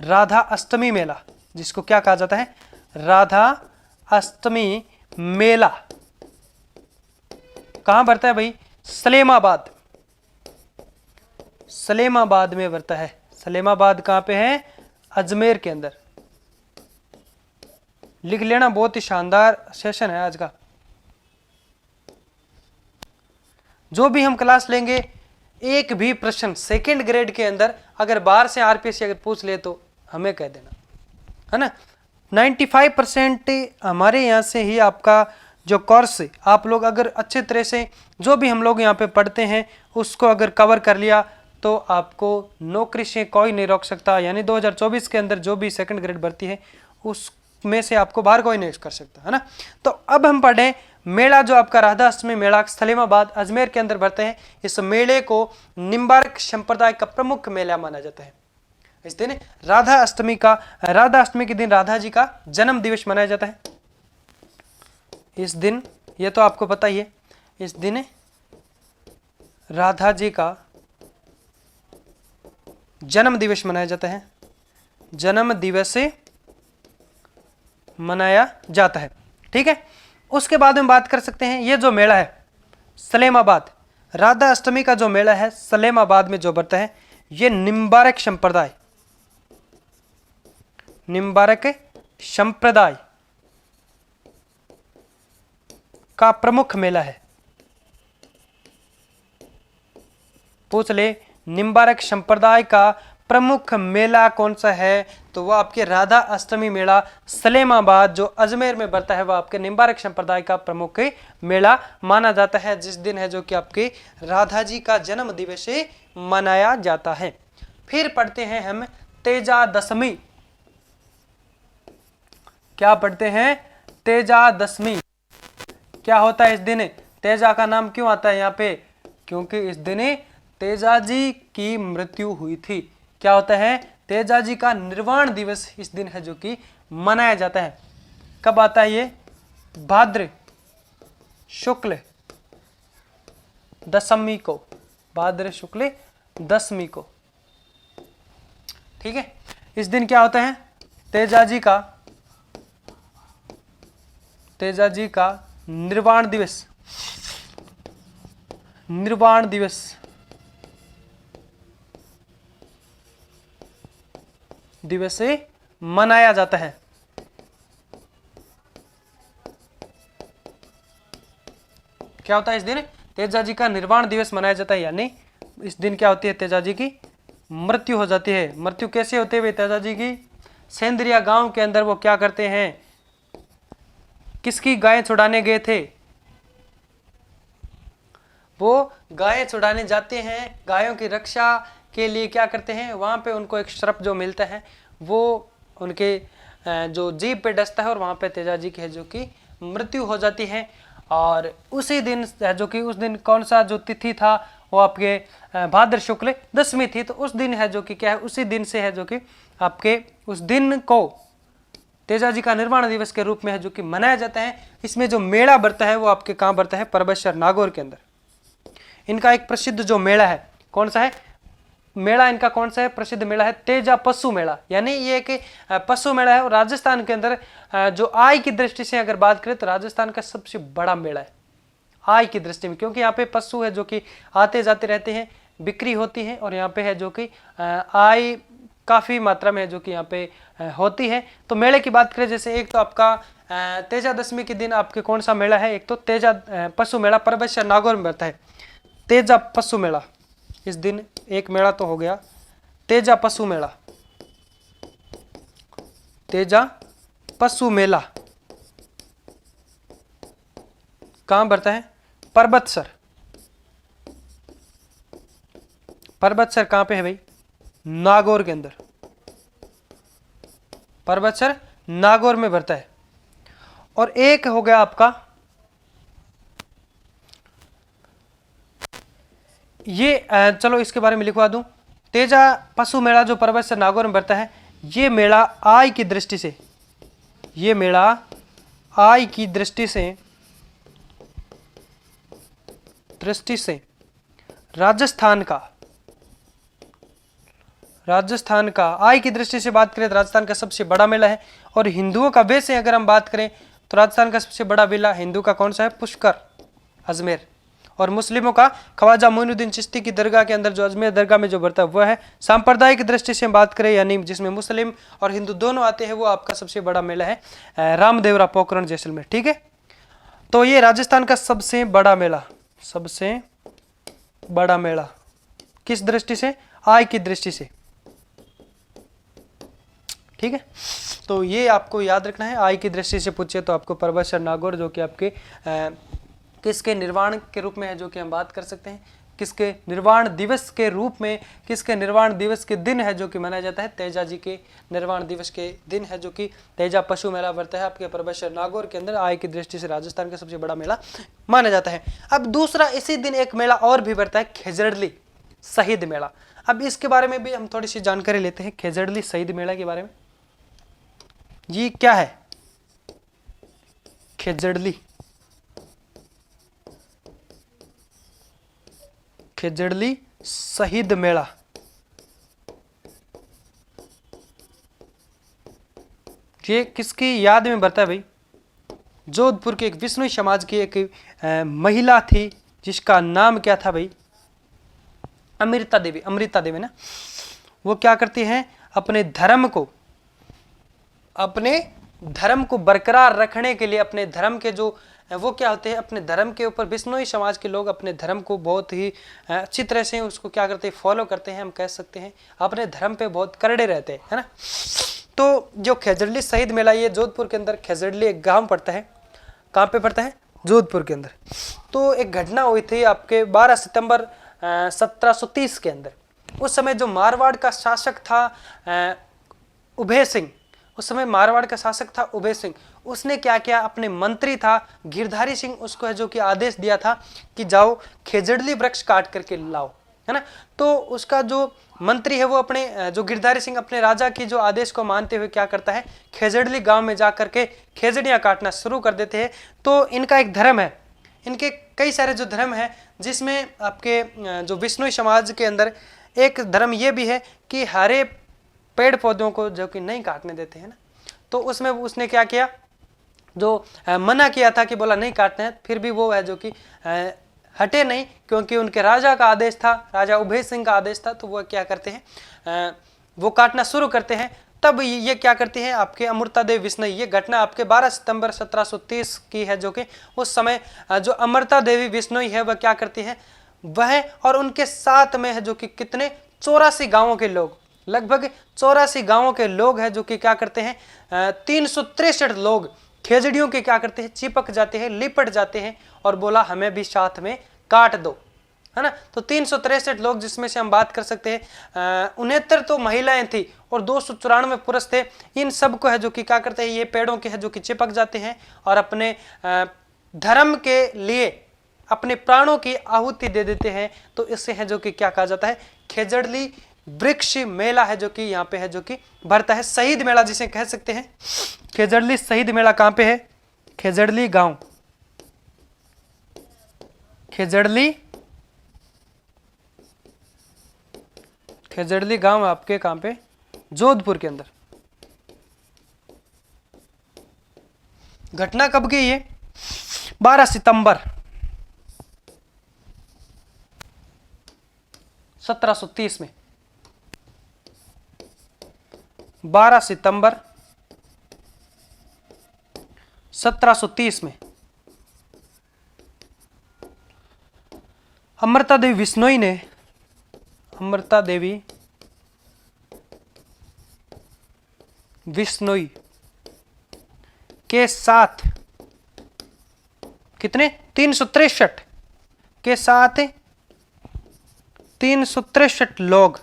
राधा अष्टमी मेला, जिसको क्या कहा जाता है? राधा अष्टमी मेला। कहां बढ़ता है भाई? सलेमाबाद, सलेमाबाद में बढ़ता है। सलेमाबाद कहां पे है? अजमेर के अंदर। लिख लेना, बहुत ही शानदार सेशन है आज का। जो भी हम क्लास लेंगे, एक भी प्रश्न सेकंड ग्रेड के अंदर अगर बाहर से आरपीएससी अगर पूछ ले तो हमें कह देना, है ना? 95% हमारे यहाँ से ही आपका जो कोर्स है, आप लोग अगर अच्छे तरह से जो भी हम लोग यहाँ पे पढ़ते हैं उसको अगर कवर कर लिया तो आपको नौकरी से कोई नहीं रोक सकता, यानी 2024 के अंदर जो भी सेकंड ग्रेड भर्ती है उसमें से आपको बाहर कोई नहीं कर सकता, है ना। तो अब हम पढ़ें मेला जो आपका राधा अष्टमी मेला सलेमाबाद अजमेर के अंदर भरते हैं। इस मेले को निम्बार्क संप्रदाय का प्रमुख मेला माना जाता है। इस दिन राधा अष्टमी के दिन राधा जी का जन्म दिवस मनाया जाता है। इस दिन, ये तो आपको पता ही है, इस दिन राधा जी का जन्म दिवस मनाया जाता है, जन्म दिवस मनाया जाता है, ठीक है। उसके बाद हम बात कर सकते हैं, ये जो मेला है सलेमाबाद, राधा अष्टमी का जो मेला है सलेमाबाद में जो बढ़ता है, ये निम्बारक संप्रदाय का प्रमुख मेला है। पूछ ले, निम्बारक संप्रदाय का प्रमुख मेला कौन सा है, तो वह आपके राधा अष्टमी मेला सलेमाबाद जो अजमेर में बढ़ता है, वह आपके निम्बारक संप्रदाय का प्रमुख मेला माना जाता है, जिस दिन है जो कि आपके राधा जी का जन्म दिवस मनाया जाता है। फिर पढ़ते हैं हम तेजा दशमी। क्या पढ़ते हैं? तेजा दशमी। क्या होता है इस दिन? तेजा का नाम क्यों आता है यहाँ पे? क्योंकि इस दिन तेजा जी की मृत्यु हुई थी। क्या होता है? तेजा जी का निर्वाण दिवस इस दिन है जो कि मनाया जाता है। कब आता है ये? भाद्र शुक्ल दशमी को, भाद्र शुक्ल दशमी को, ठीक है। इस दिन क्या होता है? तेजा जी का निर्वाण दिवस से मनाया जाता है। क्या होता है इस दिन? तेजा जी का निर्वाण दिवस मनाया जाता है, यानी इस दिन क्या होती है? तेजा जी की मृत्यु हो जाती है। मृत्यु कैसे होती है तेजा जी की? सेंद्रिया गांव के अंदर वो क्या करते हैं? किसकी गायें छुड़ाने गए थे? वो गायें छुड़ाने जाते हैं, गायों की रक्षा के लिए क्या करते हैं? वहां पे उनको एक श्राप जो मिलता है वो उनके जो जीभ पे डसता है और वहां पे तेजा जी की है जो कि मृत्यु हो जाती है। और उसी दिन है जो कि उस दिन कौन सा जो तिथि था वो आपके भाद्र शुक्ल दशमी थी, तो उस दिन है जो कि क्या है? उसी दिन से है जो कि आपके उस दिन को तेजा जी का निर्वाण दिवस के रूप में है जो कि मनाया जाता है। इसमें जो मेला बढ़ता है वो आपके कहाँ बढ़ता है? परबतसर नागौर के अंदर। इनका एक प्रसिद्ध जो मेला है, कौन सा है मेला? इनका कौन सा है प्रसिद्ध मेला है? तेजा पशु मेला, यानी ये एक पशु मेला है। और राजस्थान के अंदर जो आय की दृष्टि से अगर बात करें तो राजस्थान का सबसे बड़ा मेला है आय की दृष्टि में, क्योंकि यहाँ पे पशु है जो कि आते जाते रहते हैं, बिक्री होती है और यहाँ पे है जो कि आय काफ़ी मात्रा में है जो कि यहाँ पे होती है। तो मेले की बात करें, जैसे एक तो आपका तेजा दशमी के दिन आपके कौन सा मेला है? एक तो तेजा पशु मेला परबतसर नागौर में बढ़ता है, तेजा पशु मेला। इस दिन एक मेला तो हो गया, तेजा पशु मेला। तेजा पशु मेला कहां बढ़ता है? परबतसर। परबतसर कहां पे है भाई? नागौर के अंदर। परबतसर नागौर में बढ़ता है। और एक हो गया आपका ये, चलो इसके बारे में लिखवा दूं, तेजा पशु मेला जो परबतसर नागौर में बढ़ता है, ये मेला आय की दृष्टि से, ये मेला आय की दृष्टि से राजस्थान का आय की दृष्टि से बात करें तो राजस्थान का सबसे बड़ा मेला है। और हिंदुओं का वैसे अगर हम बात करें तो राजस्थान का सबसे बड़ा मेला हिंदू का कौन सा है? पुष्कर अजमेर। और मुस्लिमों का ख्वाजा मोइनुद्दीन चिश्ती की दरगाह के अंदर जो अजमेर दरगाह में जो बढ़ता है वह है। सांप्रदायिक दृष्टि से हम बात करें, यानी जिसमें मुस्लिम और हिंदू दोनों आते हैं, वो आपका सबसे बड़ा मेला है रामदेवरा पोखरण जैसलमेर, ठीक है। तो ये राजस्थान का सबसे बड़ा मेला किस दृष्टि से? आय की दृष्टि से, ठीक है। तो ये आपको याद रखना है। आय की दृष्टि से पूछे तो आपको परबतसर नागौर जो कि आपके किसके निर्वाण के रूप में है जो कि हम बात कर सकते हैं? किसके निर्वाण दिवस के रूप में, किसके निर्वाण दिवस के दिन है जो कि मनाया जाता है, तेजा जी के निर्वाण दिवस के दिन है जो कि तेजा पशु मेला बढ़ता है आपके परबेश्वर नागौर के अंदर। आय की दृष्टि से राजस्थान का सबसे बड़ा मेला माना जाता है। अब दूसरा इसी दिन एक मेला और भी बढ़ता है, खेजड़ली शहीद मेला। अब इसके बारे में भी हम थोड़ी सी जानकारी लेते हैं, खेजड़ली शहीद मेला के बारे में। ये क्या है खेजड़ली? खेजड़ली शहीद मेला ये किसकी याद में बढ़ता है भाई? जोधपुर के एक विष्णु समाज की एक महिला थी जिसका नाम क्या था भाई? अमृता देवी। अमृता देवी ना, वो क्या करती हैं, अपने धर्म को बरकरार रखने के लिए, अपने धर्म के जो वो क्या होते हैं, अपने धर्म के ऊपर बिश्नोई समाज के लोग अपने धर्म को बहुत ही अच्छी तरह से उसको क्या करते हैं, फॉलो करते हैं, हम कह सकते हैं अपने धर्म पे बहुत करड़े रहते हैं, है ना। तो जो खेजड़ली शहीद मेला, ये जोधपुर के अंदर खेजड़ली एक गांव पड़ता है। कहाँ पे पड़ता है? जोधपुर के अंदर। तो एक घटना हुई थी आपके 12 सितंबर 1730 के अंदर। उस समय जो मारवाड़ का शासक था उभय सिंह, उस समय मारवाड़ का शासक था उभय सिंह, उसने क्या किया, अपने मंत्री था गिरधारी सिंह, उसको है जो कि आदेश दिया था कि जाओ खेजड़ली वृक्ष काट करके लाओ, है ना। तो उसका जो मंत्री है वो अपने जो गिरधारी सिंह अपने राजा की जो आदेश को मानते हुए क्या करता है, खेजड़ली गांव में जाकर के खेजड़ियां काटना शुरू कर देते हैं। तो इनका एक धर्म है, इनके कई सारे जो धर्म है, जिसमें आपके जो विष्णु समाज के अंदर एक धर्म ये भी है कि हरे पेड़ पौधों को जो कि नहीं काटने देते हैं ना। तो उसमें उसने क्या किया, जो मना किया था कि बोला नहीं काटना है, फिर भी वो है जो कि हटे नहीं, क्योंकि उनके राजा का आदेश था, राजा उभय सिंह का आदेश था। तो वो क्या करते हैं, वो काटना शुरू करते हैं। तब ये क्या करती है, आपके अमृता देवी विष्णोई, ये घटना आपके 12 सितंबर 1730 की है, जो कि उस समय जो अमृता देवी विष्णोई है वह क्या करती है, वह और उनके साथ में है जो कि कितने 84 गांवों के लोग, लगभग 84 गांवों के लोग हैं जो कि क्या करते हैं, 363 लोग खेजड़ियों के क्या करते हैं, चिपक जाते हैं, लिपट जाते हैं और बोला हमें भी साथ में काट दो, है ना। तो 363 लोग, जिसमें से हम बात कर सकते हैं 69 तो महिलाएं थी और 294 पुरुष थे। इन सब को है जो कि क्या करते हैं, ये पेड़ों के है जो कि चिपक जाते हैं और अपने धर्म के लिए अपने प्राणों की आहुति दे देते हैं। तो इससे है जो कि क्या कहा जाता है, खेजड़ली वृक्ष मेला है जो कि यहाँ पे है जो कि भरता है, शहीद मेला जिसे कह सकते हैं। खेजड़ली शहीद मेला कहाँ पे है, खेजड़ली गांव, खेजड़ली गांव आपके कहाँ पे, जोधपुर के अंदर। घटना कब की है, 12 सितंबर 1730 में, 12 सितंबर 1730 में अमृता देवी विष्णोई ने, अमृता देवी विष्णोई के साथ कितने, 363 के साथ 363 लोग,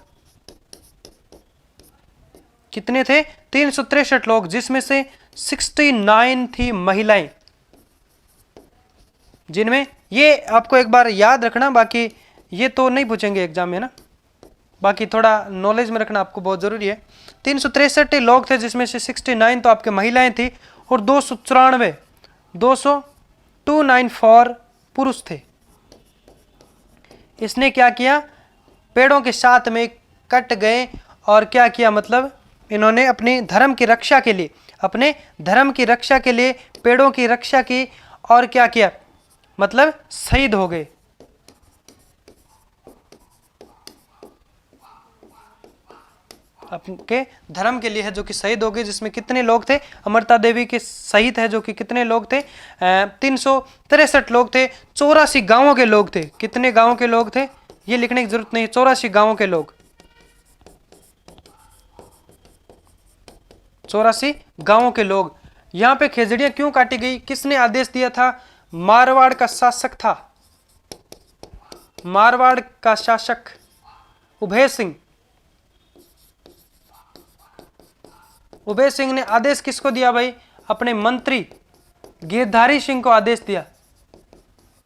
कितने थे, 363 लोग, जिसमें से 69 थी महिलाएं, जिनमें ये आपको एक बार याद रखना, बाकी ये तो नहीं पूछेंगे एग्जाम में ना, बाकी थोड़ा नॉलेज में रखना आपको बहुत जरूरी है। 363 लोग थे, जिसमें से 69 तो आपके महिलाएं थी और 294 पुरुष थे। इसने क्या किया, पेड़ों के साथ में कट गए और क्या किया, मतलब इन्होंने अपने धर्म की रक्षा के लिए, अपने धर्म की रक्षा के लिए पेड़ों की रक्षा की और क्या किया, मतलब शहीद हो गए। अपने धर्म के लिए है जो कि शहीद हो गए, जिसमें कितने लोग थे, अमृता देवी के सहित है जो कि कितने लोग थे, 363 लोग थे, 84 गांवों के लोग थे। कितने गांवों के लोग थे ये लिखने की जरूरत नहीं, 84 गांवों के लोग, 84 गांवों के लोग। यहां पे खेजड़ियां क्यों काटी गई, किसने आदेश दिया था, मारवाड़ का शासक था, मारवाड़ का शासक उभय सिंह, उभय सिंह ने आदेश किसको दिया भाई? अपने मंत्री गिरधारी सिंह को आदेश दिया।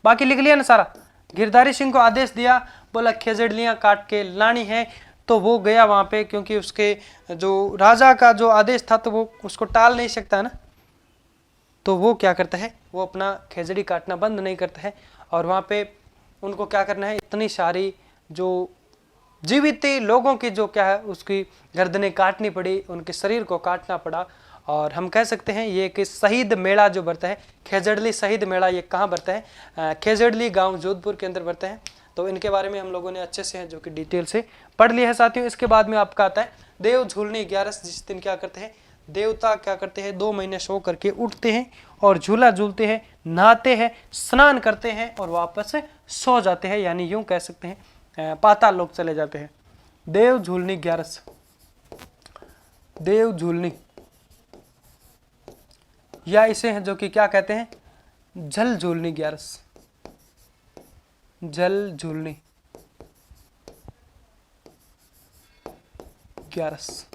बाकी लिख लिया ना सारा। गिरधारी सिंह को आदेश दिया, बोला खेजड़ियां काट के लानी है। तो वो गया वहां पे, क्योंकि उसके जो राजा का जो आदेश था तो वो उसको टाल नहीं सकता है ना। तो वो क्या करता है, वो अपना खेजड़ी काटना बंद नहीं करता है। और वहाँ पे उनको क्या करना है, इतनी सारी जो जीवित लोगों की जो क्या है उसकी गर्दनें काटनी पड़ी, उनके शरीर को काटना पड़ा। और हम कह सकते हैं ये कि शहीद मेला जो बढ़ता है, खेजड़ली शहीद मेला, ये कहाँ बढ़ता है? खेजड़ली गांव जोधपुर के अंदर बढ़ता है। तो इनके बारे में हम लोगों ने अच्छे से जो कि डिटेल से पढ़ लिया है साथियों। इसके बाद में आपका आता है देव झूलनी 11, जिस दिन क्या करते हैं, देवता क्या करते हैं, 2 महीने सो करके उठते हैं और झूला झूलते हैं, नहाते हैं, स्नान करते हैं और वापस सो जाते हैं, यानी यूं कह सकते हैं पाताल लोक चले जाते हैं। देव झूलनी 11, देव झूलनी, या इसे है जो कि क्या कहते हैं, जल झूलनी 11, जल झूलनी 11।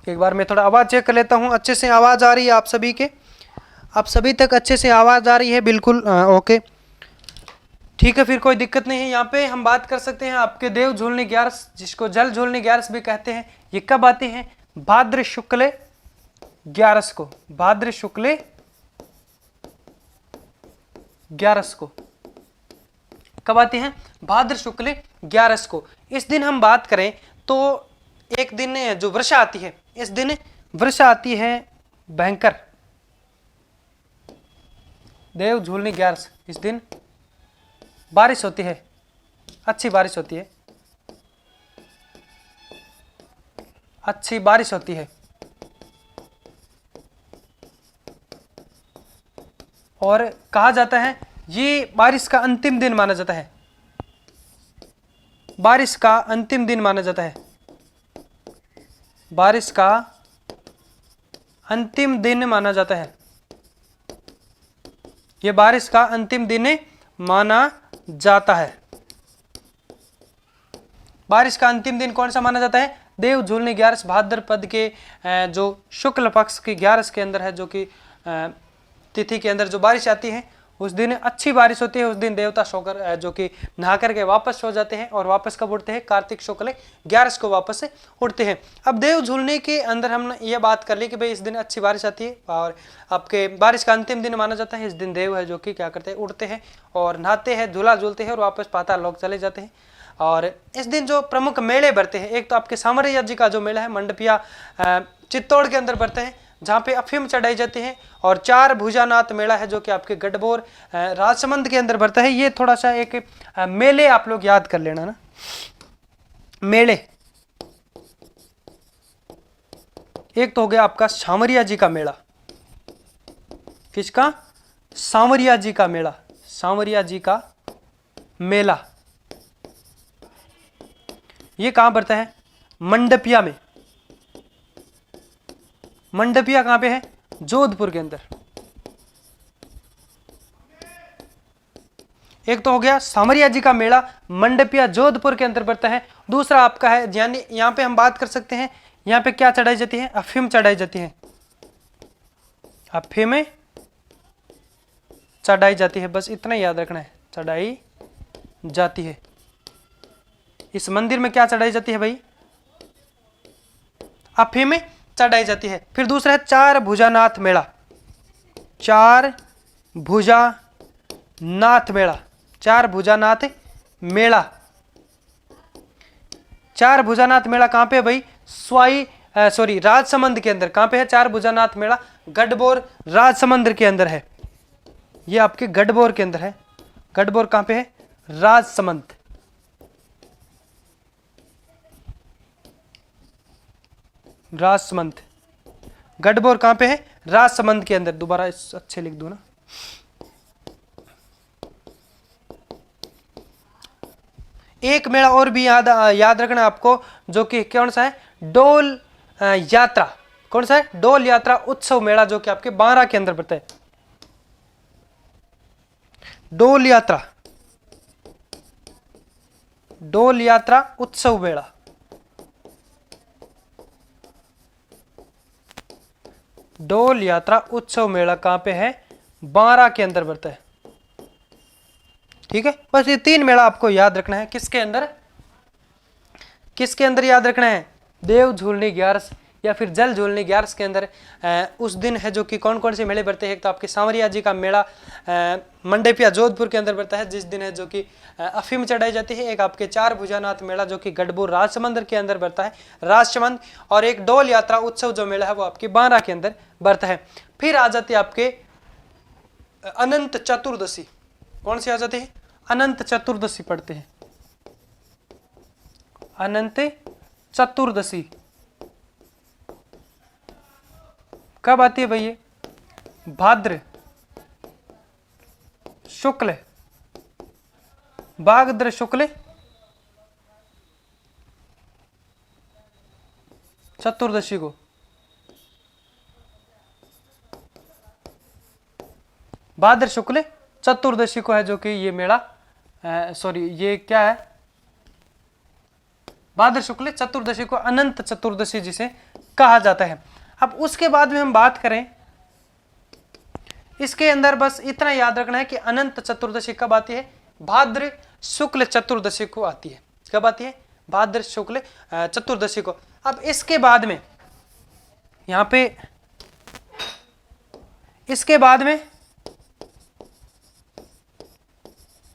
एक बार मैं थोड़ा आवाज चेक कर लेता हूं, अच्छे से आवाज आ रही है आप सभी के? आप सभी तक अच्छे से आवाज आ रही है? बिल्कुल ओके, ठीक है, फिर कोई दिक्कत नहीं है। यहाँ पे हम बात कर सकते हैं आपके देव झूलनी 11, जिसको जल झूलनी 11 भी कहते हैं। ये कब आते हैं? भाद्र शुक्ल 11 को, भाद्र शुक्ल 11 को। कब आते हैं? भाद्र शुक्ल 11 को। इस दिन हम बात करें तो एक दिन जो वर्षा आती है, इस दिन वर्षा आती है भयंकर। देव झूलनी 11, इस दिन बारिश होती है, अच्छी बारिश होती है, अच्छी बारिश होती है। और कहा जाता है ये बारिश का अंतिम दिन माना जाता है, बारिश का अंतिम दिन माना जाता है, बारिश का अंतिम दिन माना जाता है। यह बारिश का अंतिम दिन माना जाता है। बारिश का अंतिम दिन कौन सा माना जाता है? देव झूलनी 11 भाद्रपद के जो शुक्ल पक्ष की 11 के अंदर है, जो कि तिथि के अंदर जो बारिश आती है उस दिन अच्छी बारिश होती है। उस दिन देवता सोकर जो कि नहा करके वापस सो जाते हैं और वापस कब उठते हैं? कार्तिक शुक्ल 11 को वापस से उठते हैं। अब देव झूलने के अंदर हमने ये बात कर ली कि भाई इस दिन अच्छी बारिश आती है और आपके बारिश का अंतिम दिन माना जाता है। इस दिन देव है जो कि क्या करते हैं? उठते हैं और नहाते हैं, झूला झूलते हैं और वापस पाताल लोक चले जाते हैं। और इस दिन जो प्रमुख मेले बढ़ते हैं, एक तो आपके सांवरिया जी का जो मेला है मंडपिया चित्तौड़ के अंदर बढ़ते हैं, जहाँ पे अफीम चढ़ाई जाती है। और 4 भुजानाथ मेला है जो कि आपके गढ़बोर राजसमंद के अंदर बढ़ता है। ये थोड़ा सा एक मेले आप लोग याद कर लेना ना, मेले। एक तो हो गया आपका सांवरिया जी का मेला, किसका? सांवरिया जी का मेला, सांवरिया जी का मेला। ये कहां बढ़ता है? मंडपिया में। मंडपिया कहां पे है? जोधपुर के अंदर। एक तो हो गया सांवरिया जी का मेला, मंडपिया जोधपुर के अंदर पड़ता है। दूसरा आपका है, यानी यहां पे हम बात कर सकते हैं, यहां पे क्या चढ़ाई जाती है? अफीम चढ़ाई जाती है, अफीम चढ़ाई जाती है, बस इतना याद रखना है, चढ़ाई जाती है। इस मंदिर में क्या चढ़ाई जाती है भाई? अफीम चढ़ाई जाती है। फिर दूसरा है 4 भुजानाथ मेला, 4 भुजानाथ मेला, 4 भुजानाथ मेला। 4 भुजानाथ मेला कहां पे है भाई? राजसमंद के अंदर। कहां पे है 4 भुजानाथ मेला? गढ़बोर राजसमंद के अंदर है। ये आपके गढ़बोर के अंदर है। गढ़बोर कहां पे है? राजसमंद। राजसमंद, गढ़बोर कहां पे है? राजसमंद के अंदर। दोबारा अच्छे लिख दो ना। एक मेला और भी याद रखना आपको, जो कि कौन सा है? डोल यात्रा। कौन सा है? डोल यात्रा उत्सव मेला, जो कि आपके 12 के अंदर पड़ता है। डोल यात्रा, डोल यात्रा उत्सव मेला, डोल यात्रा उत्सव मेला कहां पे है? बारां के अंदर पड़ता है। ठीक है, बस ये 3 मेला आपको याद रखना है। किसके अंदर, किसके अंदर याद रखना है? देव झूलनी ग्यारस या फिर जल झूलनी ग्यारस के अंदर उस दिन है जो कि कौन कौन से मेले बढ़ते हैं। तो आपके सांवरिया जी का मेला मंडेपिया जोधपुर के अंदर बढ़ता है, जिस दिन है जो कि अफीम चढ़ाई जाती है। एक आपके 4 भुजानाथ मेला जो कि गढ़बुर राजसमंद के अंदर बढ़ता है, राजसमंद। और एक डोल यात्रा उत्सव जो मेला है वो आपके बारां के अंदर बढ़ता है। फिर आ जाती है आपके अनंत चतुर्दशी। कौन सी आ जाती है? अनंत चतुर्दशी पढ़ते हैं, अनंत चतुर्दशी कब आती है भैया? भाद्र शुक्ल, भाद्र शुक्ल चतुर्दशी को। भाद्र शुक्ल चतुर्दशी को है जो कि ये मेला सॉरी ये क्या है? भाद्र शुक्ल चतुर्दशी को अनंत चतुर्दशी जिसे कहा जाता है। अब उसके बाद में हम बात करें, इसके अंदर बस इतना याद रखना है कि अनंत चतुर्दशी कब आती है? भाद्र शुक्ल चतुर्दशी को आती है। कब आती है? भाद्र शुक्ल चतुर्दशी को। अब इसके बाद में यहां पे इसके बाद में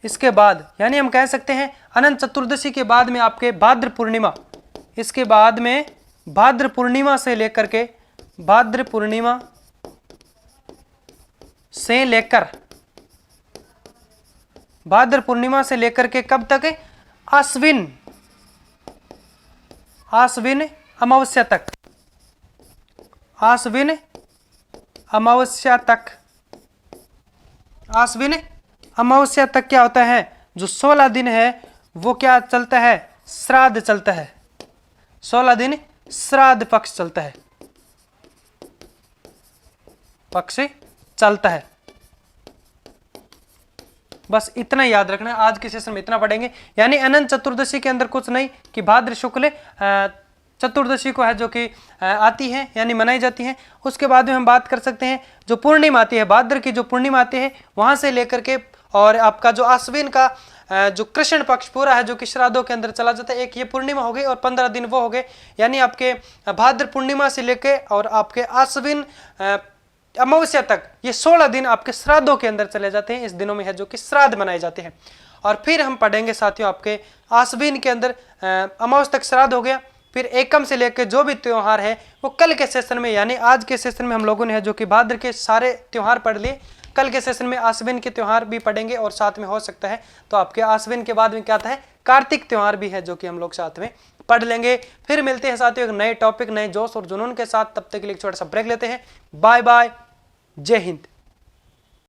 इसके बाद यानी हम कह सकते हैं अनंत चतुर्दशी के बाद में आपके भाद्र पूर्णिमा, इसके बाद में भाद्र पूर्णिमा से लेकर के भाद्र पूर्णिमा से लेकर भाद्र पूर्णिमा से लेकर के कब तक? आश्विन, आश्विन अमावस्या तक, आश्विन अमावस्या तक, आश्विन अमावस्या तक क्या होता है? जो 16 दिन है वो क्या चलता है? श्राद्ध चलता है। 16 दिन श्राद्ध पक्ष चलता है, पक्ष चलता है। बस इतना याद रखना है। आज के सेशन में इतना पढ़ेंगे। यानी अनंत चतुर्दशी के अंदर कुछ नहीं कि भाद्र शुक्ल चतुर्दशी को है जो कि आती है यानी मनाई जाती है। उसके बाद में हम बात कर सकते हैं जो पूर्णिमा आती है, भाद्र की जो पूर्णिमा आती है वहां से लेकर के और आपका जो आश्विन का जो कृष्ण पक्ष पूरा है जो कि श्राद्धों के अंदर चला जाता है। एक ये पूर्णिमा हो गई और 15 दिन वो हो गए। यानी आपके भाद्र पूर्णिमा से लेके और आपके आश्विन अमावस्या तक ये 16 दिन आपके श्राद्धों के अंदर चले जाते हैं। इस दिनों में है जो कि श्राद्ध मनाए जाते हैं। और फिर हम पढ़ेंगे साथियों आपके आश्विन के अंदर अमावस्या तक श्राद्ध हो गया। फिर एकम से लेकर जो भी त्योहार है वो कल के सेशन में यानी आज के सेशन में हम लोगों ने है जो कि भाद्र के सारे त्योहार पढ़ लिए। कल के सेशन में आश्विन के त्योहार भी पढ़ेंगे और साथ में हो सकता है तो आपके आश्विन के बाद में क्या आता है? कार्तिक त्योहार भी है जो कि हम लोग साथ में पढ़ लेंगे। फिर मिलते हैं साथियों एक नए टॉपिक, नए जोश और जुनून के साथ। तब तक के लिए छोटा सा ब्रेक लेते हैं। बाय बाय, जय हिंद।